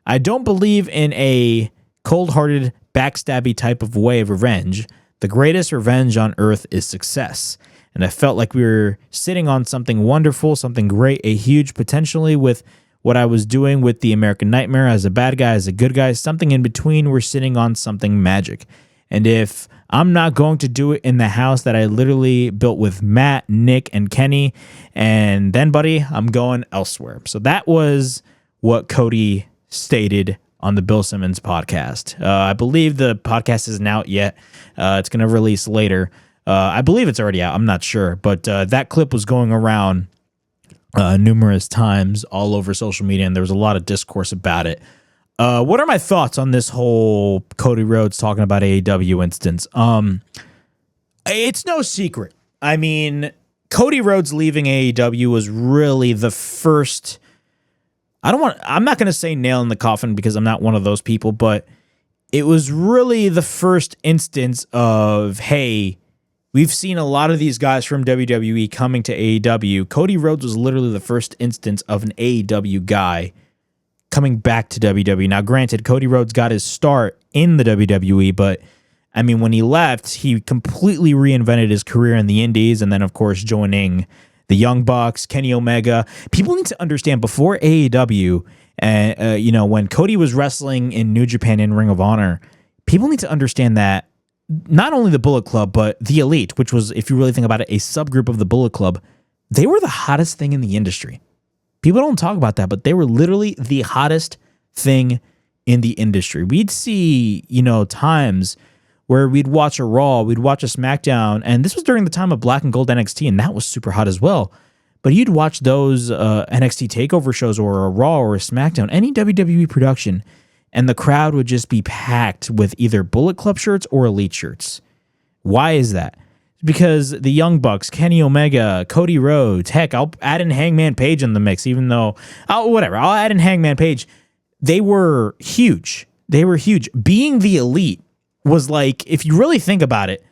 I don't believe in a cold-hearted, backstabby type of way of revenge. The greatest revenge on earth is success. And I felt like we were sitting on something wonderful, something great, a huge potentially with what I was doing with the American Nightmare as a bad guy, as a good guy, something in between. We're sitting on something magic. And if I'm not going to do it in the house that I literally built with Matt, Nick, and Kenny, and then, buddy, I'm going elsewhere. So that was what Cody stated on the Bill Simmons podcast. I believe the podcast isn't out yet. It's going to release later. I believe it's already out. I'm not sure. But that clip was going around numerous times all over social media, and there was a lot of discourse about it. What are my thoughts on this whole Cody Rhodes talking about AEW instance? It's no secret. I mean, Cody Rhodes leaving AEW was really the first. I'm not going to say nail in the coffin because I'm not one of those people, but it was really the first instance of, hey, we've seen a lot of these guys from WWE coming to AEW. Cody Rhodes was literally the first instance of an AEW guy coming back to WWE. Now, granted, Cody Rhodes got his start in the WWE, but I mean, when he left, he completely reinvented his career in the Indies, and then, of course, joining the Young Bucks, Kenny Omega. People need to understand before AEW, when Cody was wrestling in New Japan in Ring of Honor, people need to understand that not only the Bullet Club, but the Elite, which was, if you really think about it, a subgroup of the Bullet Club, they were the hottest thing in the industry. People don't talk about that, but they were literally the hottest thing in the industry. We'd see, times where we'd watch a Raw, we'd watch a SmackDown, and this was during the time of Black and Gold NXT, and that was super hot as well. But you'd watch those NXT TakeOver shows or a Raw or a SmackDown, any WWE production, and the crowd would just be packed with either Bullet Club shirts or Elite shirts. Why is that? Because the Young Bucks, Kenny Omega, Cody Rhodes, heck, I'll add in Hangman Page in the mix, even though, I'll add in Hangman Page. They were huge. Being the Elite was like, if you really think about it,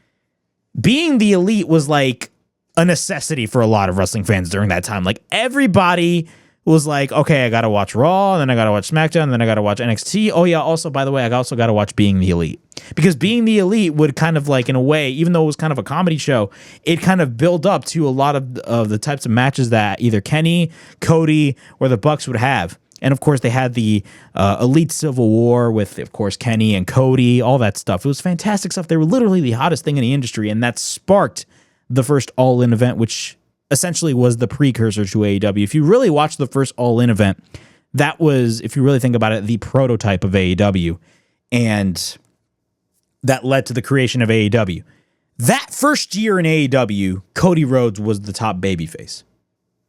being the Elite was like a necessity for a lot of wrestling fans during that time. Like, everybody was like, okay, I got to watch Raw, and then I got to watch SmackDown, and then I got to watch NXT. Oh, yeah, also, by the way, I also got to watch Being the Elite. Because Being the Elite would kind of like, in a way, even though it was kind of a comedy show, it kind of built up to a lot of the types of matches that either Kenny, Cody, or the Bucks would have. And, of course, they had the Elite Civil War with, of course, Kenny and Cody, all that stuff. It was fantastic stuff. They were literally the hottest thing in the industry, and that sparked the first All-In event, which essentially was the precursor to AEW. If you really watch the first All-In event, that was, if you really think about it, the prototype of AEW. And that led to the creation of AEW. That first year in AEW, Cody Rhodes was the top babyface.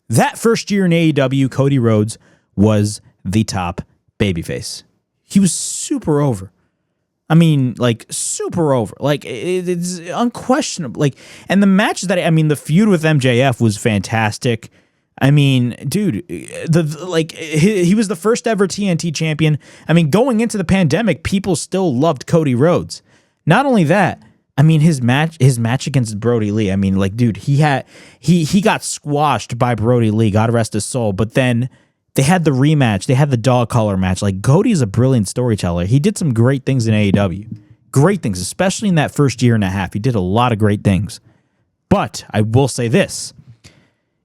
That first year in AEW, Cody Rhodes was the top babyface. He was super over. I mean, like, super over. Like, it's unquestionable. Like, and the matches the feud with MJF was fantastic. I mean, dude, he was the first ever TNT champion. I mean, going into the pandemic, people still loved Cody Rhodes. Not only that, I mean, his match against Brody Lee. I mean, like, dude, he got squashed by Brody Lee. God rest his soul. But then they had the rematch. They had the dog collar match. Like, Cody's a brilliant storyteller. He did some great things in AEW. Great things, especially in that first year and a half. He did a lot of great things. But I will say this.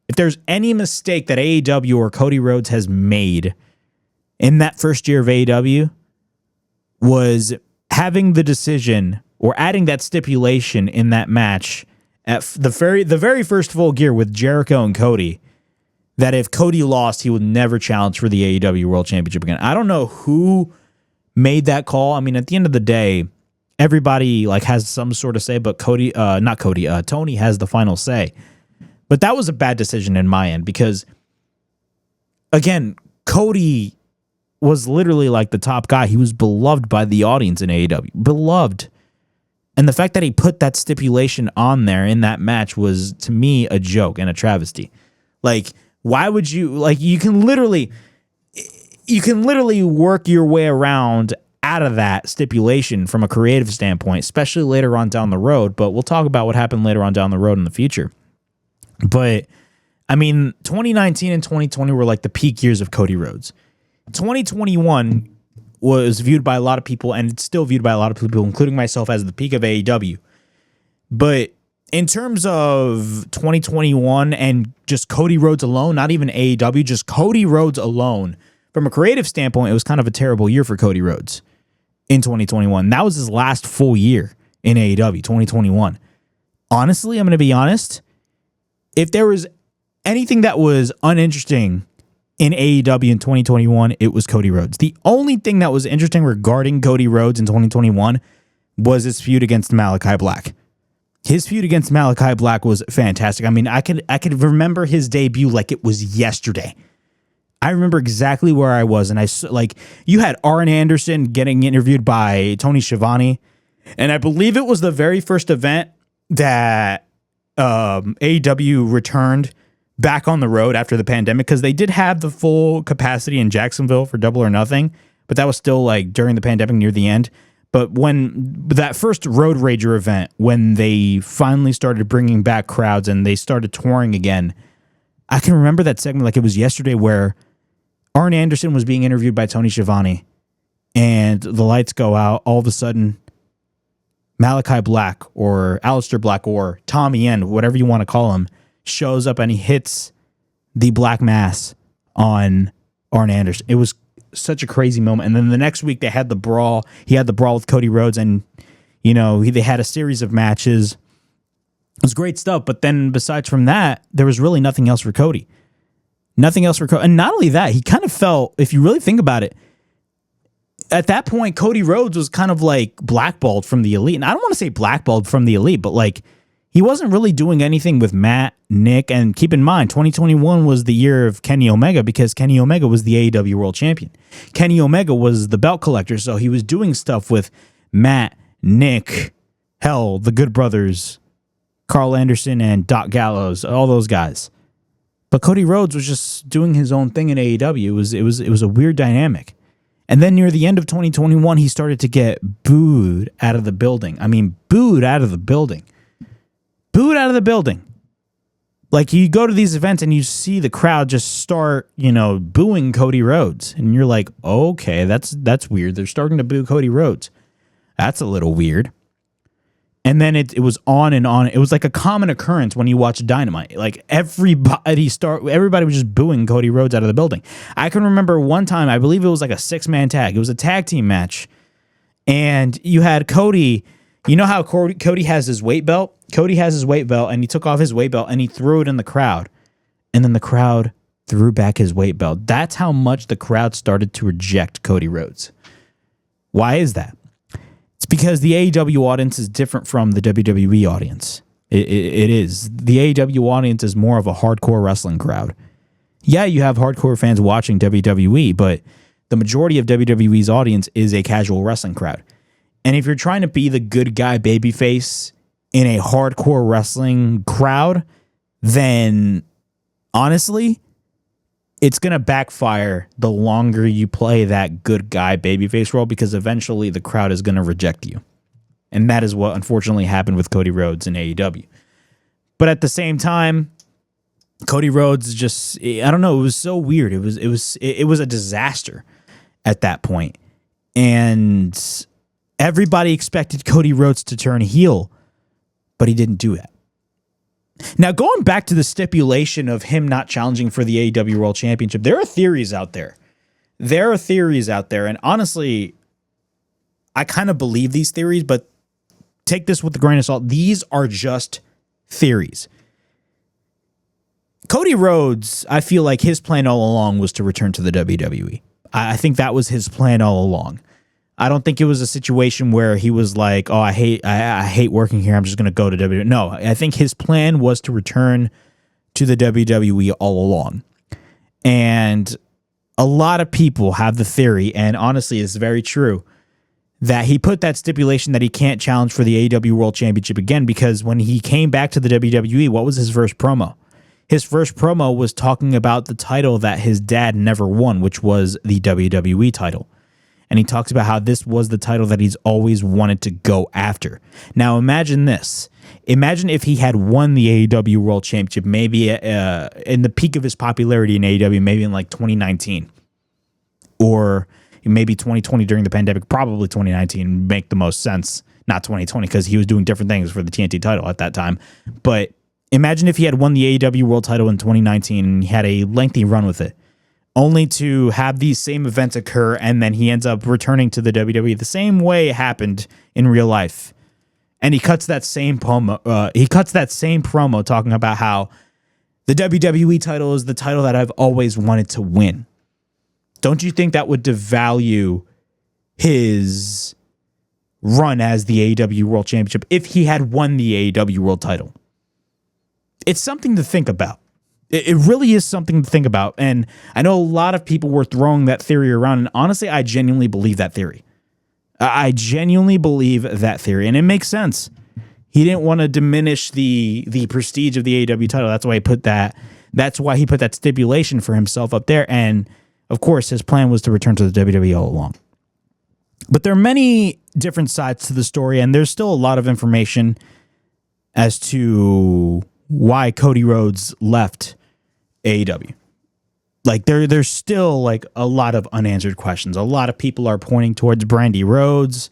If there's any mistake that AEW or Cody Rhodes has made in that first year of AEW, was having the decision or adding that stipulation in that match at the very first Full Gear with Jericho and Cody, that if Cody lost, he would never challenge for the AEW World Championship again. I don't know who made that call. I mean, at the end of the day, everybody like has some sort of say, but Tony has the final say. But that was a bad decision in my end because, again, Cody was literally like the top guy. He was beloved by the audience in AEW. Beloved. And the fact that he put that stipulation on there in that match was, to me, a joke and a travesty. Like, why would you, like, you can literally work your way around out of that stipulation from a creative standpoint, especially later on down the road. But we'll talk about what happened later on down the road in the future. But, I mean, 2019 and 2020 were like the peak years of Cody Rhodes. 2021, was viewed by a lot of people, and it's still viewed by a lot of people, including myself, as the peak of AEW. But in terms of 2021 and just Cody Rhodes alone, not even AEW, just Cody Rhodes alone, from a creative standpoint, it was kind of a terrible year for Cody Rhodes in 2021. That was his last full year in AEW, 2021. Honestly, I'm going to be honest. If there was anything that was uninteresting in AEW in 2021, it was Cody Rhodes. The only thing that was interesting regarding Cody Rhodes in 2021 was his feud against Malachi Black. His feud against Malachi Black was fantastic. I mean, I could remember his debut like it was yesterday. I remember exactly where I was, and you had Arn Anderson getting interviewed by Tony Schiavone, and I believe it was the very first event that AEW returned back on the road after the pandemic, because they did have the full capacity in Jacksonville for Double or Nothing, but that was still like during the pandemic near the end. But when that first Road Rager event, when they finally started bringing back crowds and they started touring again, I can remember that segment like it was yesterday, where Arn Anderson was being interviewed by Tony Schiavone, and the lights go out. All of a sudden, Malachi Black or Aleister Black or Tommy End, whatever you want to call him, shows up and he hits the Black Mass on Arn Anderson. It was such a crazy moment. And then the next week they had the brawl. He had the brawl with Cody Rhodes, and they had a series of matches. It was great stuff. But then besides from that, there was really nothing else for Cody. Nothing else for Cody. And not only that, he kind of felt, if you really think about it, at that point, Cody Rhodes was kind of like blackballed from the Elite. And I don't want to say blackballed from the Elite, but like he wasn't really doing anything with Matt, Nick. And keep in mind, 2021 was the year of Kenny Omega, because Kenny Omega was the AEW World Champion. Kenny Omega was the belt collector. So he was doing stuff with Matt, Nick, hell, the Good Brothers, Carl Anderson, and Doc Gallows, all those guys. But Cody Rhodes was just doing his own thing in AEW. It was a weird dynamic. And then near the end of 2021, he started to get booed out of the building. I mean, booed out of the building. Booed out of the building. Like, you go to these events and you see the crowd just start, booing Cody Rhodes. And you're like, okay, that's weird. They're starting to boo Cody Rhodes. That's a little weird. And then it was on and on. It was like a common occurrence when you watch Dynamite. Like everybody was just booing Cody Rhodes out of the building. I can remember one time, I believe it was like a 6-man tag. It was a tag team match. And you had Cody, you know how Cody has his weight belt? Cody has his weight belt, and he took off his weight belt and he threw it in the crowd. And then the crowd threw back his weight belt. That's how much the crowd started to reject Cody Rhodes. Why is that? It's because the AEW audience is different from the WWE audience. It is. The AEW audience is more of a hardcore wrestling crowd. Yeah, you have hardcore fans watching WWE, but the majority of WWE's audience is a casual wrestling crowd. And if you're trying to be the good guy babyface in a hardcore wrestling crowd, then honestly, it's going to backfire the longer you play that good guy babyface role, because eventually the crowd is going to reject you. And that is what unfortunately happened with Cody Rhodes in AEW. But at the same time, Cody Rhodes just, I don't know, it was so weird. It was a disaster at that point. And everybody expected Cody Rhodes to turn heel, but he didn't do that. Now, going back to the stipulation of him not challenging for the AEW World Championship, there are theories out there. And honestly, I kind of believe these theories, but take this with a grain of salt. These are just theories. Cody Rhodes, I feel like his plan all along was to return to the WWE. I think that was his plan all along. I don't think it was a situation where he was like, oh, I hate working here, I'm just going to go to WWE. No, I think his plan was to return to the WWE all along. And a lot of people have the theory, and honestly, it's very true, that he put that stipulation that he can't challenge for the AEW World Championship again, because when he came back to the WWE, what was his first promo? His first promo was talking about the title that his dad never won, which was the WWE title. And he talks about how this was the title that he's always wanted to go after. Now, imagine this. Imagine if he had won the AEW World Championship, maybe in the peak of his popularity in AEW, maybe in like 2019. Or maybe 2020 during the pandemic, probably 2019 make the most sense. Not 2020 because he was doing different things for the TNT title at that time. But imagine if he had won the AEW World title in 2019 and he had a lengthy run with it, only to have these same events occur, and then he ends up returning to the WWE the same way it happened in real life. And he cuts that same promo. Talking about how the WWE title is the title that I've always wanted to win. Don't you think that would devalue his run as the AEW World Championship if he had won the AEW World title? It's something to think about. It really is something to think about. And I know a lot of people were throwing that theory around. And honestly, I genuinely believe that theory. And it makes sense. He didn't want to diminish the prestige of the AEW title. That's why he put that. That's why he put that stipulation for himself up there. And of course, his plan was to return to the WWE all along. But there are many different sides to the story, and there's still a lot of information as to why Cody Rhodes left AEW. Like there's still like a lot of unanswered questions. A lot of people are pointing towards Brandy Rhodes.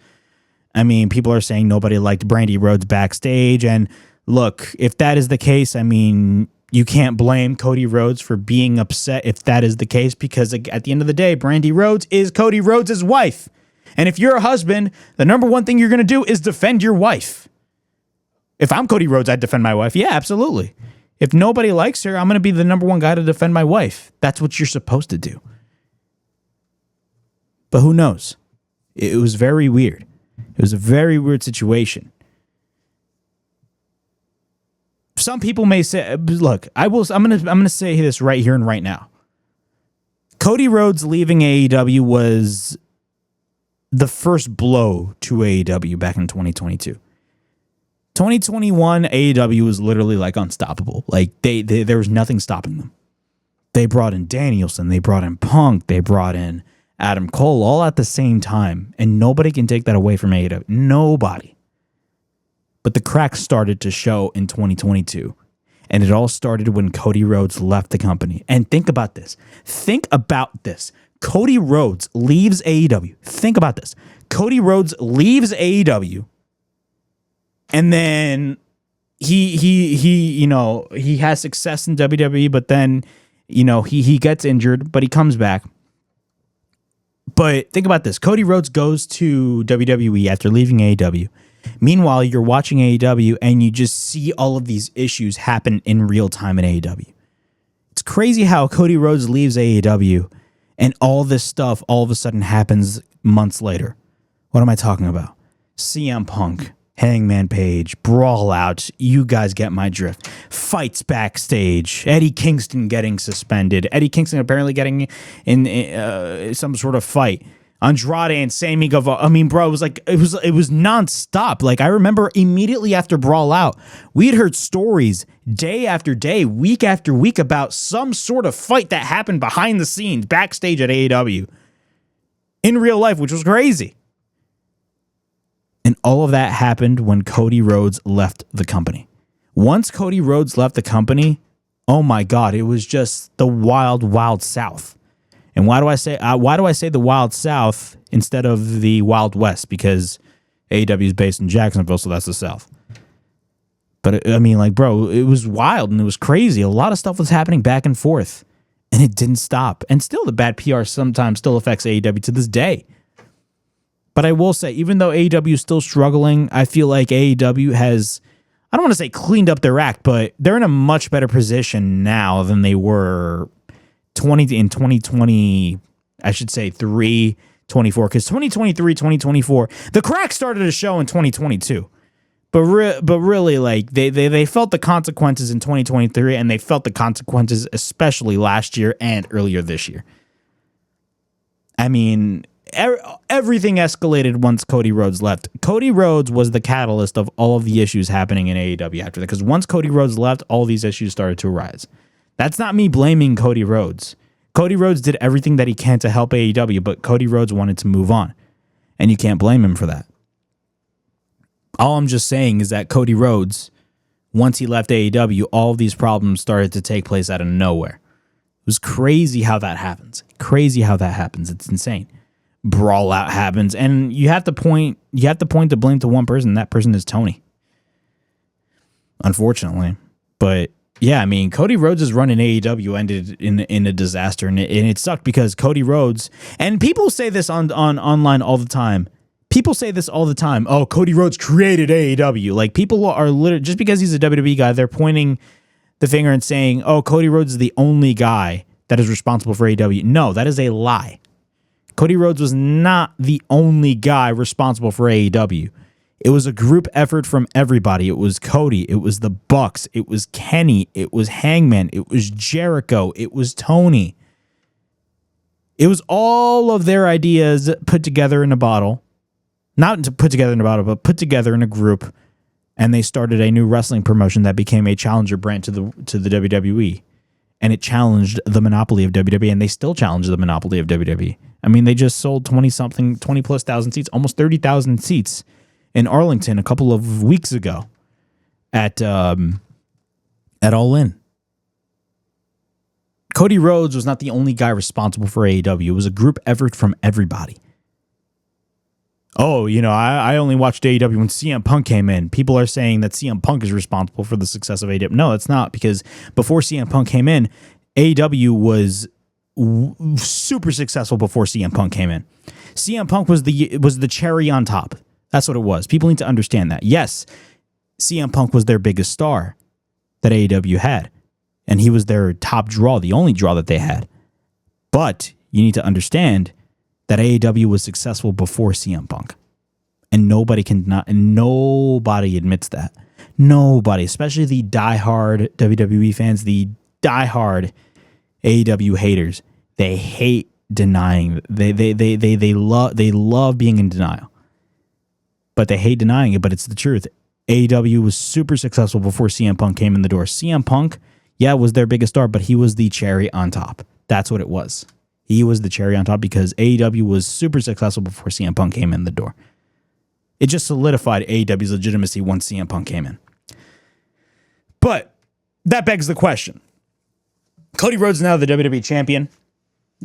I mean, people are saying nobody liked Brandy Rhodes backstage. And look, if that is the case, I mean, you can't blame Cody Rhodes for being upset if that is the case, because at the end of the day, Brandy Rhodes is Cody Rhodes' wife. And if you're a husband, the number one thing you're going to do is defend your wife. If I'm Cody Rhodes, I'd defend my wife. Yeah, absolutely. If nobody likes her, I'm going to be the number one guy to defend my wife. That's what you're supposed to do. But who knows? It was very weird. It was a very weird situation. Some people may say, look, I'm going to say this right here and right now. Cody Rhodes leaving AEW was the first blow to AEW back in 2022. 2021, AEW was literally like unstoppable. Like there was nothing stopping them. They brought in Danielson, they brought in Punk, they brought in Adam Cole all at the same time, and nobody can take that away from AEW. Nobody. But the cracks started to show in 2022, and it all started when Cody Rhodes left the company. And think about this. Cody Rhodes leaves AEW. Think about this. Cody Rhodes leaves AEW. And then he has success in WWE, but then, he gets injured, but he comes back. But think about this. Cody Rhodes goes to WWE after leaving AEW. Meanwhile, you're watching AEW and you just see all of these issues happen in real time in AEW. It's crazy how Cody Rhodes leaves AEW and all this stuff all of a sudden happens months later. What am I talking about? CM Punk, Hangman Page, Brawl Out, you guys get my drift. Fights backstage, Eddie Kingston getting suspended, Eddie Kingston apparently getting in some sort of fight. Andrade and Sammy Guevara. I mean, bro, it was nonstop. Like, I remember immediately after Brawl Out, we had heard stories day after day, week after week about some sort of fight that happened behind the scenes, backstage at AEW, in real life, which was crazy. And all of that happened when Cody Rhodes left the company. Once Cody Rhodes left the company, oh my God, it was just the wild, wild South. And why do I say the Wild South instead of the Wild West? Because AEW is based in Jacksonville, so that's the South. But I mean, like, bro, it was wild and it was crazy. A lot of stuff was happening back and forth, and it didn't stop. And still, the bad PR sometimes still affects AEW to this day. But I will say, even though AEW is still struggling, I feel like AEW has, I don't want to say cleaned up their act, but they're in a much better position now than they were in 2020, I should say 24, because 2023, 2024, the crack started to show in 2022. But really, like, they felt the consequences in 2023, and they felt the consequences especially last year and earlier this year. I mean, everything escalated once Cody Rhodes left. Cody Rhodes was the catalyst of all of the issues happening in AEW after that, because once Cody Rhodes left, all these issues started to arise. That's not me blaming Cody Rhodes. Cody Rhodes did everything that he can to help AEW, but Cody Rhodes wanted to move on, and you can't blame him for that. All I'm just saying is that Cody Rhodes, once he left AEW, all of these problems started to take place out of nowhere. It was crazy how that happens. It's insane. brawl out happens, and you have to point the blame to one person. That person is Tony, unfortunately. But yeah, I mean, Cody Rhodes' run in AEW ended in a disaster, and it sucked because Cody Rhodes, and people say this on online all the time. People say this all the time. Oh, Cody Rhodes created AEW. Like, people are literally, just because he's a WWE guy, they're pointing the finger and saying, oh, Cody Rhodes is the only guy that is responsible for AEW. No, that is a lie. Cody Rhodes was not the only guy responsible for AEW. It was a group effort from everybody. It was Cody. It was the Bucks. It was Kenny. It was Hangman. It was Jericho. It was Tony. It was all of their ideas put together in a bottle. Not to put together in a bottle, but put together in a group, and they started a new wrestling promotion that became a challenger brand to the WWE, and it challenged the monopoly of WWE, and they still challenge the monopoly of WWE. I mean, they just sold 20 plus thousand seats, almost 30,000 seats in Arlington a couple of weeks ago at All In. Cody Rhodes was not the only guy responsible for AEW. It was a group effort from everybody. Oh, you know, I only watched AEW when CM Punk came in. People are saying that CM Punk is responsible for the success of AEW. No, it's not, because before CM Punk came in, AEW was super successful before CM Punk came in. CM Punk was the cherry on top. That's what it was. People need to understand that. Yes, CM Punk was their biggest star that AEW had, and he was their top draw, the only draw that they had. But you need to understand that AEW was successful before CM Punk. And nobody admits that. Nobody, especially the diehard WWE fans, the diehard AEW haters. They hate denying. They love being in denial. But they hate denying it, but it's the truth. AEW was super successful before CM Punk came in the door. CM Punk, yeah, was their biggest star, but he was the cherry on top. That's what it was. He was the cherry on top because AEW was super successful before CM Punk came in the door. It just solidified AEW's legitimacy once CM Punk came in. But that begs the question. Cody Rhodes is now the WWE champion.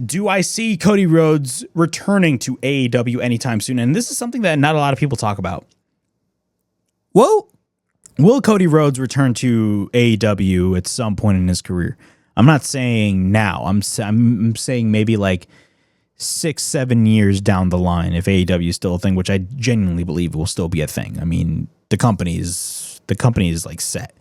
Do I see Cody Rhodes returning to AEW anytime soon? And this is something that not a lot of people talk about. Well, will Cody Rhodes return to AEW at some point in his career? I'm not saying now. I'm saying maybe like 6-7 years down the line, if AEW is still a thing, which I genuinely believe will still be a thing. I mean, the company is like set.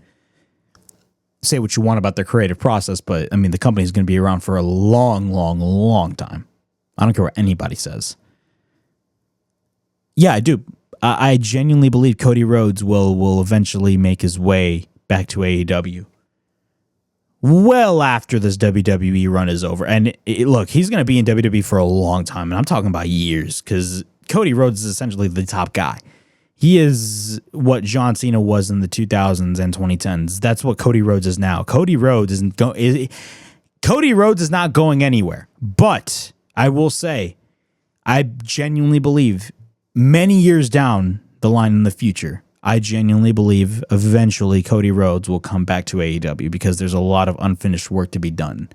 Say what you want about their creative process, but I mean, the company is going to be around for a long, long, long time. I don't care what anybody says. Yeah, I do. I genuinely believe Cody Rhodes will eventually make his way back to AEW. Well after this WWE run is over. And look, he's going to be in WWE for a long time, and I'm talking about years, because Cody Rhodes is essentially the top guy. He is what John Cena was in the 2000s and 2010s. That's what Cody Rhodes is now. Cody Rhodes is not going anywhere. But I will say, I genuinely believe many years down the line in the future, I genuinely believe eventually Cody Rhodes will come back to AEW because there's a lot of unfinished work to be done.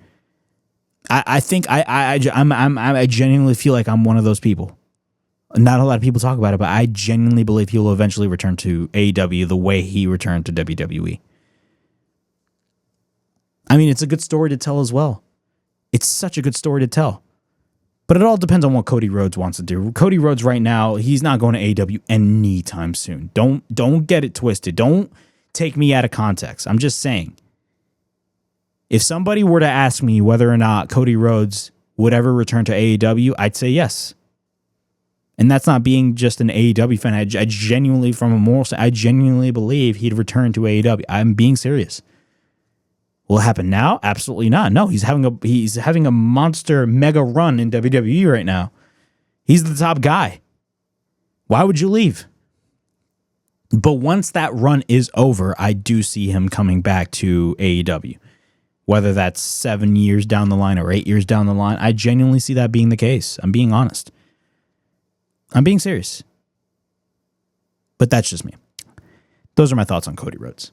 I think I genuinely feel like I'm one of those people. Not a lot of people talk about it, but I genuinely believe he will eventually return to AEW the way he returned to WWE. I mean, it's a good story to tell as well. It's such a good story to tell. But it all depends on what Cody Rhodes wants to do. Cody Rhodes right now, he's not going to AEW anytime soon. Don't get it twisted. Don't take me out of context. I'm just saying. If somebody were to ask me whether or not Cody Rhodes would ever return to AEW, I'd say yes. And that's not being just an AEW fan. I genuinely, from a moral side, I genuinely believe he'd return to AEW. I'm being serious. Will it happen now? Absolutely not. No, he's having a monster mega run in WWE right now. He's the top guy. Why would you leave? But once that run is over, I do see him coming back to AEW. Whether that's 7 years down the line or 8 years down the line, I genuinely see that being the case. I'm being honest. I'm being serious. But that's just me. Those are my thoughts on Cody Rhodes.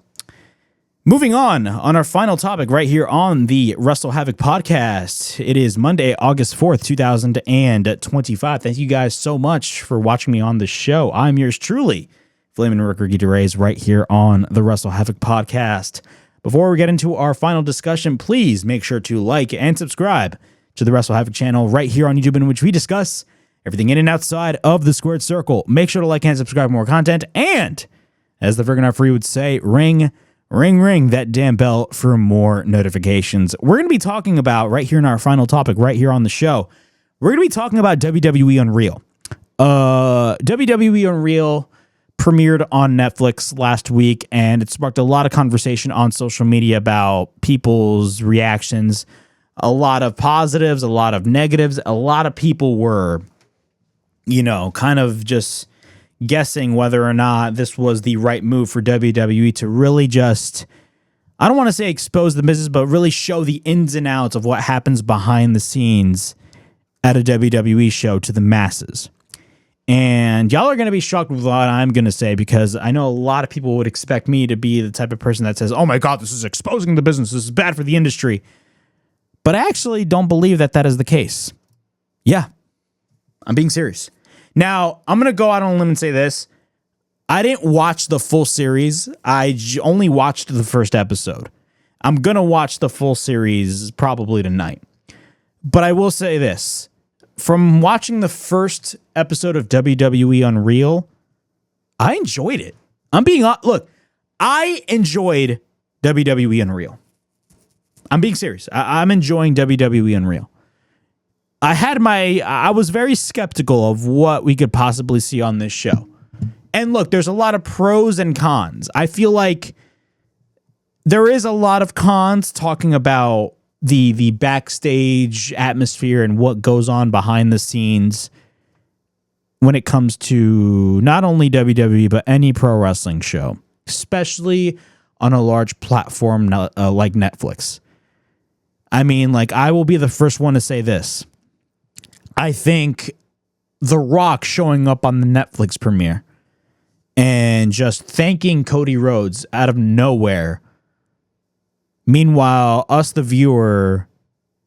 Moving on our final topic right here on the WrestleHavoc podcast. It is Monday, August 4th, 2025. Thank you guys so much for watching me on the show. I'm yours truly, Flamin' Ricky DeRays, right here on the WrestleHavoc podcast. Before we get into our final discussion, please make sure to like and subscribe to the WrestleHavoc channel right here on YouTube, in which we discuss everything in and outside of the squared circle. Make sure to like and subscribe for more content. And as the friggin' free would say, ring that damn bell for more notifications. We're going to be talking about, right here in our final topic, right here on the show, we're going to be talking about WWE Unreal. WWE Unreal premiered on Netflix last week, and it sparked a lot of conversation on social media about people's reactions. A lot of positives, a lot of negatives. A lot of people were, kind of just guessing whether or not this was the right move for WWE to really just, I don't want to say expose the business, but really show the ins and outs of what happens behind the scenes at a WWE show to the masses. And y'all are going to be shocked with what I'm going to say, because I know a lot of people would expect me to be the type of person that says, oh my God, this is exposing the business. This is bad for the industry. But I actually don't believe that is the case. Yeah, I'm being serious. Now, I'm going to go out on a limb and say this. I didn't watch the full series. I only watched the first episode. I'm going to watch the full series probably tonight. But I will say this. From watching the first episode of WWE Unreal, I enjoyed it. Look, I enjoyed WWE Unreal. I'm being serious. I'm enjoying WWE Unreal. I was very skeptical of what we could possibly see on this show. And look, there's a lot of pros and cons. I feel like there is a lot of cons talking about the backstage atmosphere and what goes on behind the scenes when it comes to not only WWE, but any pro wrestling show, especially on a large platform like Netflix. I mean, I will be the first one to say this. I think The Rock showing up on the Netflix premiere and just thanking Cody Rhodes out of nowhere. Meanwhile, us, the viewer,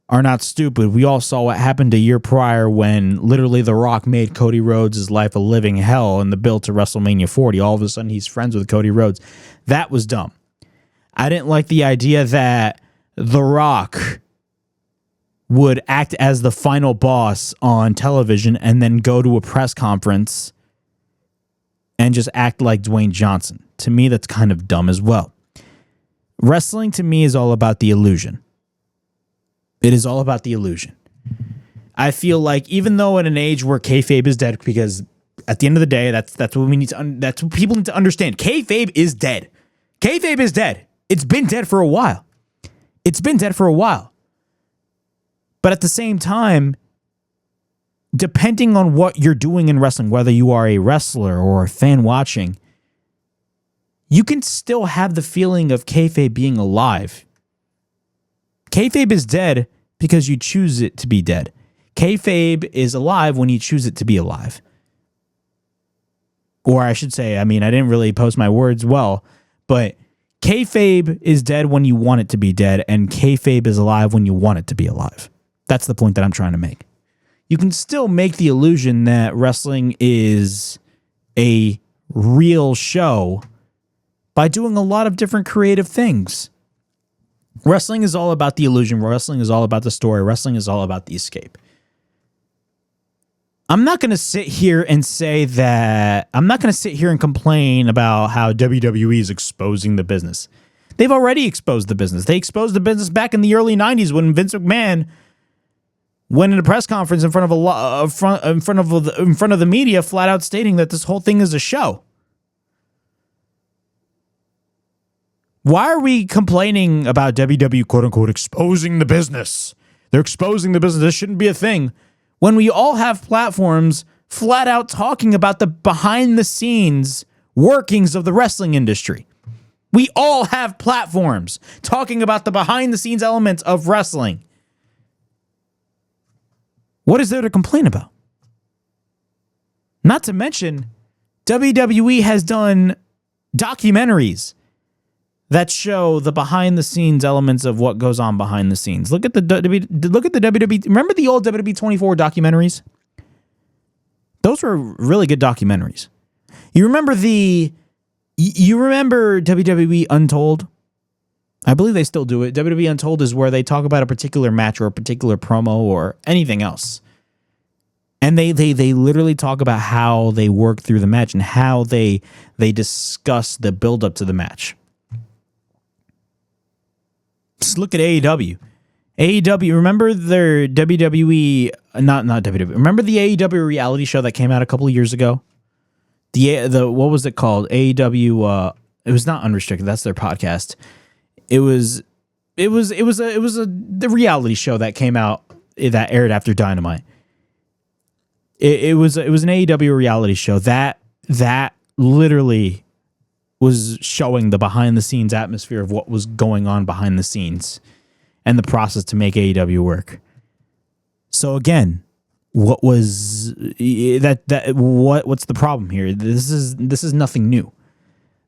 are not stupid. We all saw what happened a year prior when literally The Rock made Cody Rhodes' life a living hell in the build to WrestleMania 40. All of a sudden, he's friends with Cody Rhodes. That was dumb. I didn't like the idea that The Rock would act as the final boss on television and then go to a press conference and just act like Dwayne Johnson. To me, that's kind of dumb as well. Wrestling, to me, is all about the illusion. It is all about the illusion. I feel like even though in an age where kayfabe is dead, because at the end of the day, that's what we need to. That's what people need to understand. Kayfabe is dead. Kayfabe is dead. It's been dead for a while. But at the same time, depending on what you're doing in wrestling, whether you are a wrestler or a fan watching, you can still have the feeling of kayfabe being alive. Kayfabe is dead because you choose it to be dead. Kayfabe is alive when you choose it to be alive. Or I should say, I didn't really post my words well, but kayfabe is dead when you want it to be dead, and kayfabe is alive when you want it to be alive. That's the point that I'm trying to make. You can still make the illusion that wrestling is a real show by doing a lot of different creative things. Wrestling is all about the illusion. Wrestling is all about the story. Wrestling is all about the escape. I'm not going to sit here and say that. I'm not going to sit here and complain about how WWE is exposing the business. They've already exposed the business. They exposed the business back in the early 90s when Vince McMahon went in a press conference in front of the media, flat out stating that this whole thing is a show. Why are we complaining about WWE, quote unquote, exposing the business? They're exposing the business. This shouldn't be a thing. When we all have platforms flat out talking about the behind the scenes workings of the wrestling industry. We all have platforms talking about the behind the scenes elements of wrestling. What is there to complain about? Not to mention, WWE has done documentaries that show the behind the scenes elements of what goes on behind the scenes. Look at the WWE. Remember the old WWE 24 documentaries? Those were really good documentaries. You remember WWE Untold? I believe they still do it. WWE Untold is where they talk about a particular match or a particular promo or anything else. And they literally talk about how they work through the match and how they discuss the build up to the match. Just look at AEW. AEW, remember their WWE, not WWE. Remember the AEW reality show that came out a couple of years ago? The what was it called? AEW. It was not Unrestricted. That's their podcast. It was the reality show that came out that aired after Dynamite. It was an AEW reality show that literally was showing the behind the scenes atmosphere of what was going on behind the scenes and the process to make AEW work. So again, what's the problem here? This is nothing new.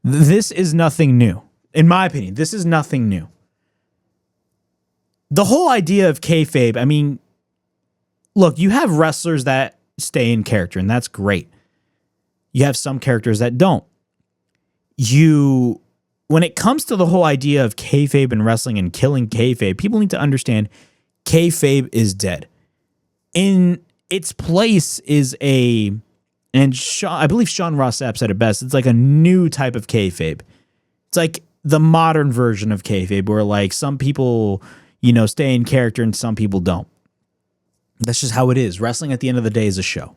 This is nothing new. In my opinion, this is nothing new. The whole idea of kayfabe, I mean, look, you have wrestlers that stay in character, and that's great. You have some characters that don't. When it comes to the whole idea of kayfabe in wrestling and killing kayfabe, people need to understand kayfabe is dead. In its place is I believe Sean Ross Sapp said it best. It's like a new type of kayfabe. It's like the modern version of kayfabe, where like some people, stay in character and some people don't. That's just how it is. Wrestling at the end of the day is a show.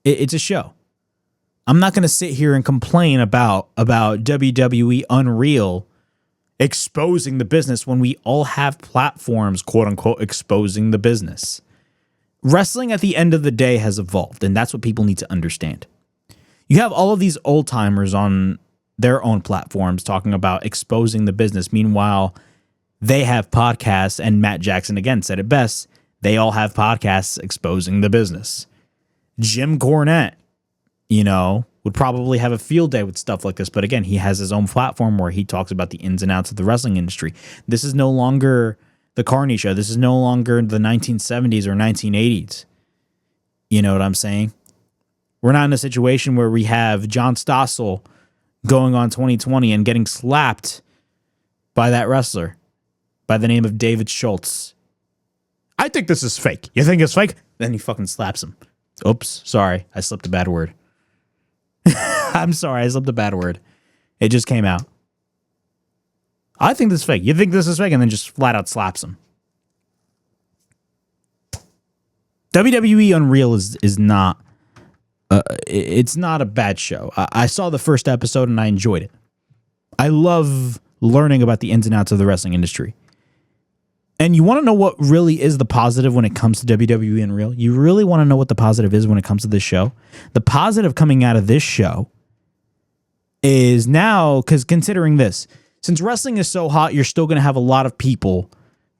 It's a show. I'm not going to sit here and complain about WWE Unreal exposing the business when we all have platforms, quote unquote, exposing the business. Wrestling at the end of the day has evolved, and that's what people need to understand. You have all of these old timers on their own platforms talking about exposing the business. Meanwhile, they have podcasts, and Matt Jackson again said it best. They all have podcasts exposing the business. Jim Cornette, would probably have a field day with stuff like this. But again, he has his own platform where he talks about the ins and outs of the wrestling industry. This is no longer the Carney Show. This is no longer the 1970s or 1980s. You know what I'm saying? We're not in a situation where we have John Stossel going on 2020 and getting slapped by that wrestler by the name of David Schultz. I think this is fake. You think it's fake? Then he fucking slaps him. Oops, sorry. I slipped a bad word. I'm sorry, I slipped a bad word. It just came out. I think this is fake. You think this is fake, and then just flat out slaps him. WWE Unreal is not. It's not a bad show. I saw the first episode and I enjoyed it. I love learning about the ins and outs of the wrestling industry. And you want to know what really is the positive when it comes to WWE Unreal? You really want to know what the positive is when it comes to this show? The positive coming out of this show is now, because considering this, since wrestling is so hot, you're still going to have a lot of people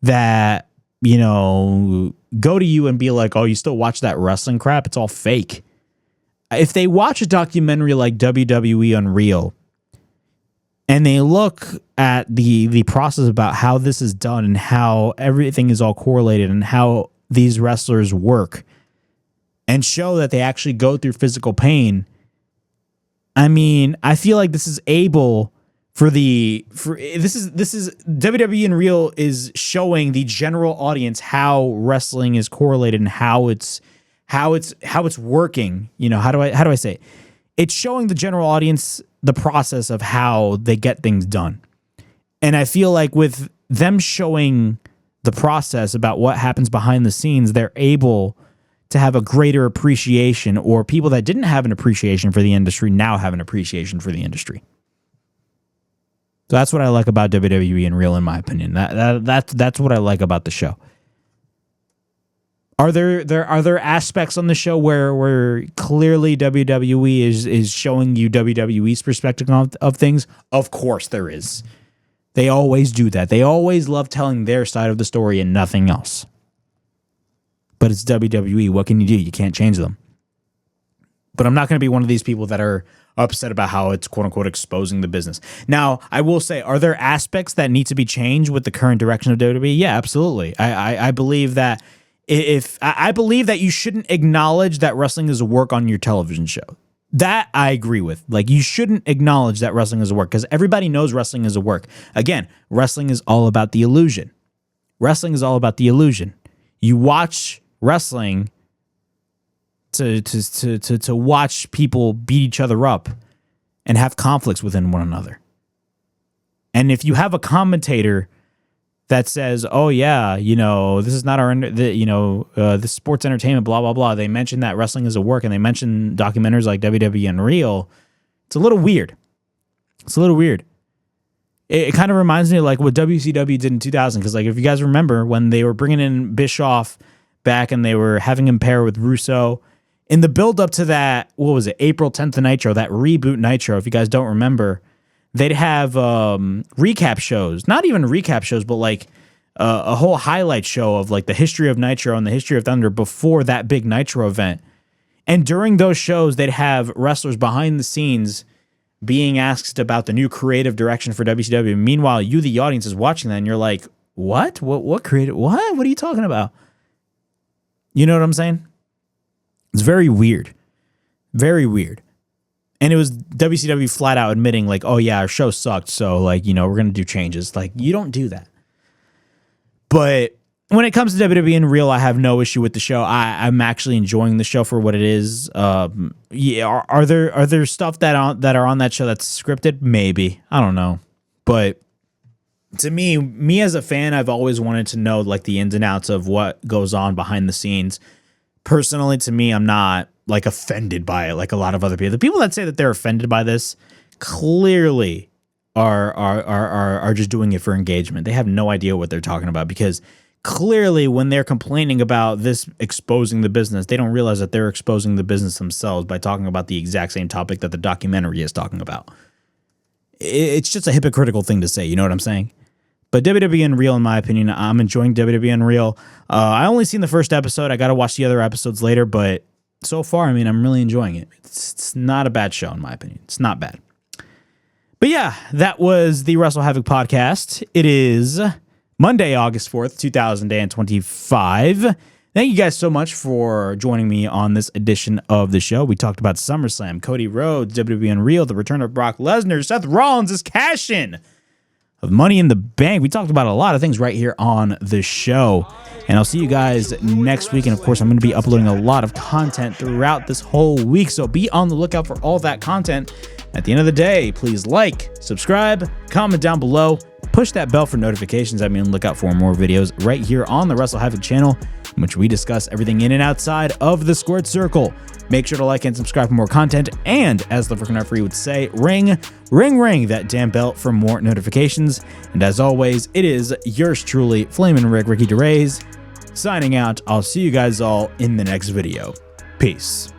that, go to you and be like, oh, you still watch that wrestling crap? It's all fake. If they watch a documentary like WWE Unreal and they look at the process about how this is done and how everything is all correlated and how these wrestlers work and show that they actually go through physical pain, I mean, I feel like this is able this is WWE Unreal is showing the general audience how wrestling is correlated and how it's working. How do I say it? It's showing the general audience the process of how they get things done. And I feel like with them showing the process about what happens behind the scenes, they're able to have a greater appreciation, or people that didn't have an appreciation for the industry now have an appreciation for the industry. So that's what I like about WWE Unreal, in my opinion. That's what I like about the show. Are there aspects on the show where clearly WWE is showing you WWE's perspective of things? Of course there is. They always do that. They always love telling their side of the story and nothing else. But it's WWE. What can you do? You can't change them. But I'm not going to be one of these people that are upset about how it's quote unquote exposing the business. Now, I will say, are there aspects that need to be changed with the current direction of WWE? Yeah, absolutely. I believe that I believe that you shouldn't acknowledge that wrestling is a work on your television show. That I agree with. Like, you shouldn't acknowledge that wrestling is a work because everybody knows wrestling is a work. Again, wrestling is all about the illusion. Wrestling is all about the illusion. You watch wrestling to watch people beat each other up and have conflicts within one another. And if you have a commentator that says, "Oh yeah, this is not this sports entertainment, blah blah blah," they mention that wrestling is a work, and they mention documentaries like WWE Unreal. It's a little weird. It's a little weird. It kind of reminds me of like what WCW did in 2000, because like if you guys remember when they were bringing in Bischoff back and they were having him pair with Russo. In the build-up to that, what was it, April 10th of Nitro, that reboot Nitro, if you guys don't remember, they'd have recap shows. Not even recap shows, but like a whole highlight show of like the history of Nitro and the history of Thunder before that big Nitro event. And during those shows, they'd have wrestlers behind the scenes being asked about the new creative direction for WCW. Meanwhile, you, the audience, is watching that, and you're like, what? What creative? What? What are you talking about? You know what I'm saying? It's very weird. Very weird. And it was WCW flat out admitting like, oh yeah, our show sucked. So like, we're going to do changes. Like, you don't do that. But when it comes to WWE in real, I have no issue with the show. I'm actually enjoying the show for what it is. Yeah. Are there stuff that are on that show that's scripted? Maybe. I don't know. But to me as a fan, I've always wanted to know like the ins and outs of what goes on behind the scenes. Personally, to me, I'm not like offended by it like a lot of other people. The people that say that they're offended by this clearly are just doing it for engagement. They have no idea what they're talking about, because clearly when they're complaining about this exposing the business, they don't realize that they're exposing the business themselves by talking about the exact same topic that the documentary is talking about. It's just a hypocritical thing to say. You know what I'm saying? But WWE Unreal, in my opinion, I'm enjoying WWE Unreal. I only seen the first episode. I got to watch the other episodes later. But so far, I mean, I'm really enjoying it. It's not a bad show, in my opinion. It's not bad. But yeah, that was the WrestleHavoc podcast. It is Monday, August 4th, 2025. Thank you guys so much for joining me on this edition of the show. We talked about SummerSlam, Cody Rhodes, WWE Unreal, the return of Brock Lesnar, Seth Rollins' cash-in of Money in the Bank. We talked about a lot of things right here on the show. And I'll see you guys next week. And of course, I'm going to be uploading a lot of content throughout this whole week. So be on the lookout for all that content. At the end of the day, please like, subscribe, comment down below, push that bell for notifications. That means look out for more videos right here on the WrestleHavoc channel, in which we discuss everything in and outside of the squared circle. Make sure to like and subscribe for more content. And as the freaking referee would say, ring, ring, ring that damn bell for more notifications. And as always, it is yours truly, Flamin' Ricky DeRays, signing out. I'll see you guys all in the next video. Peace.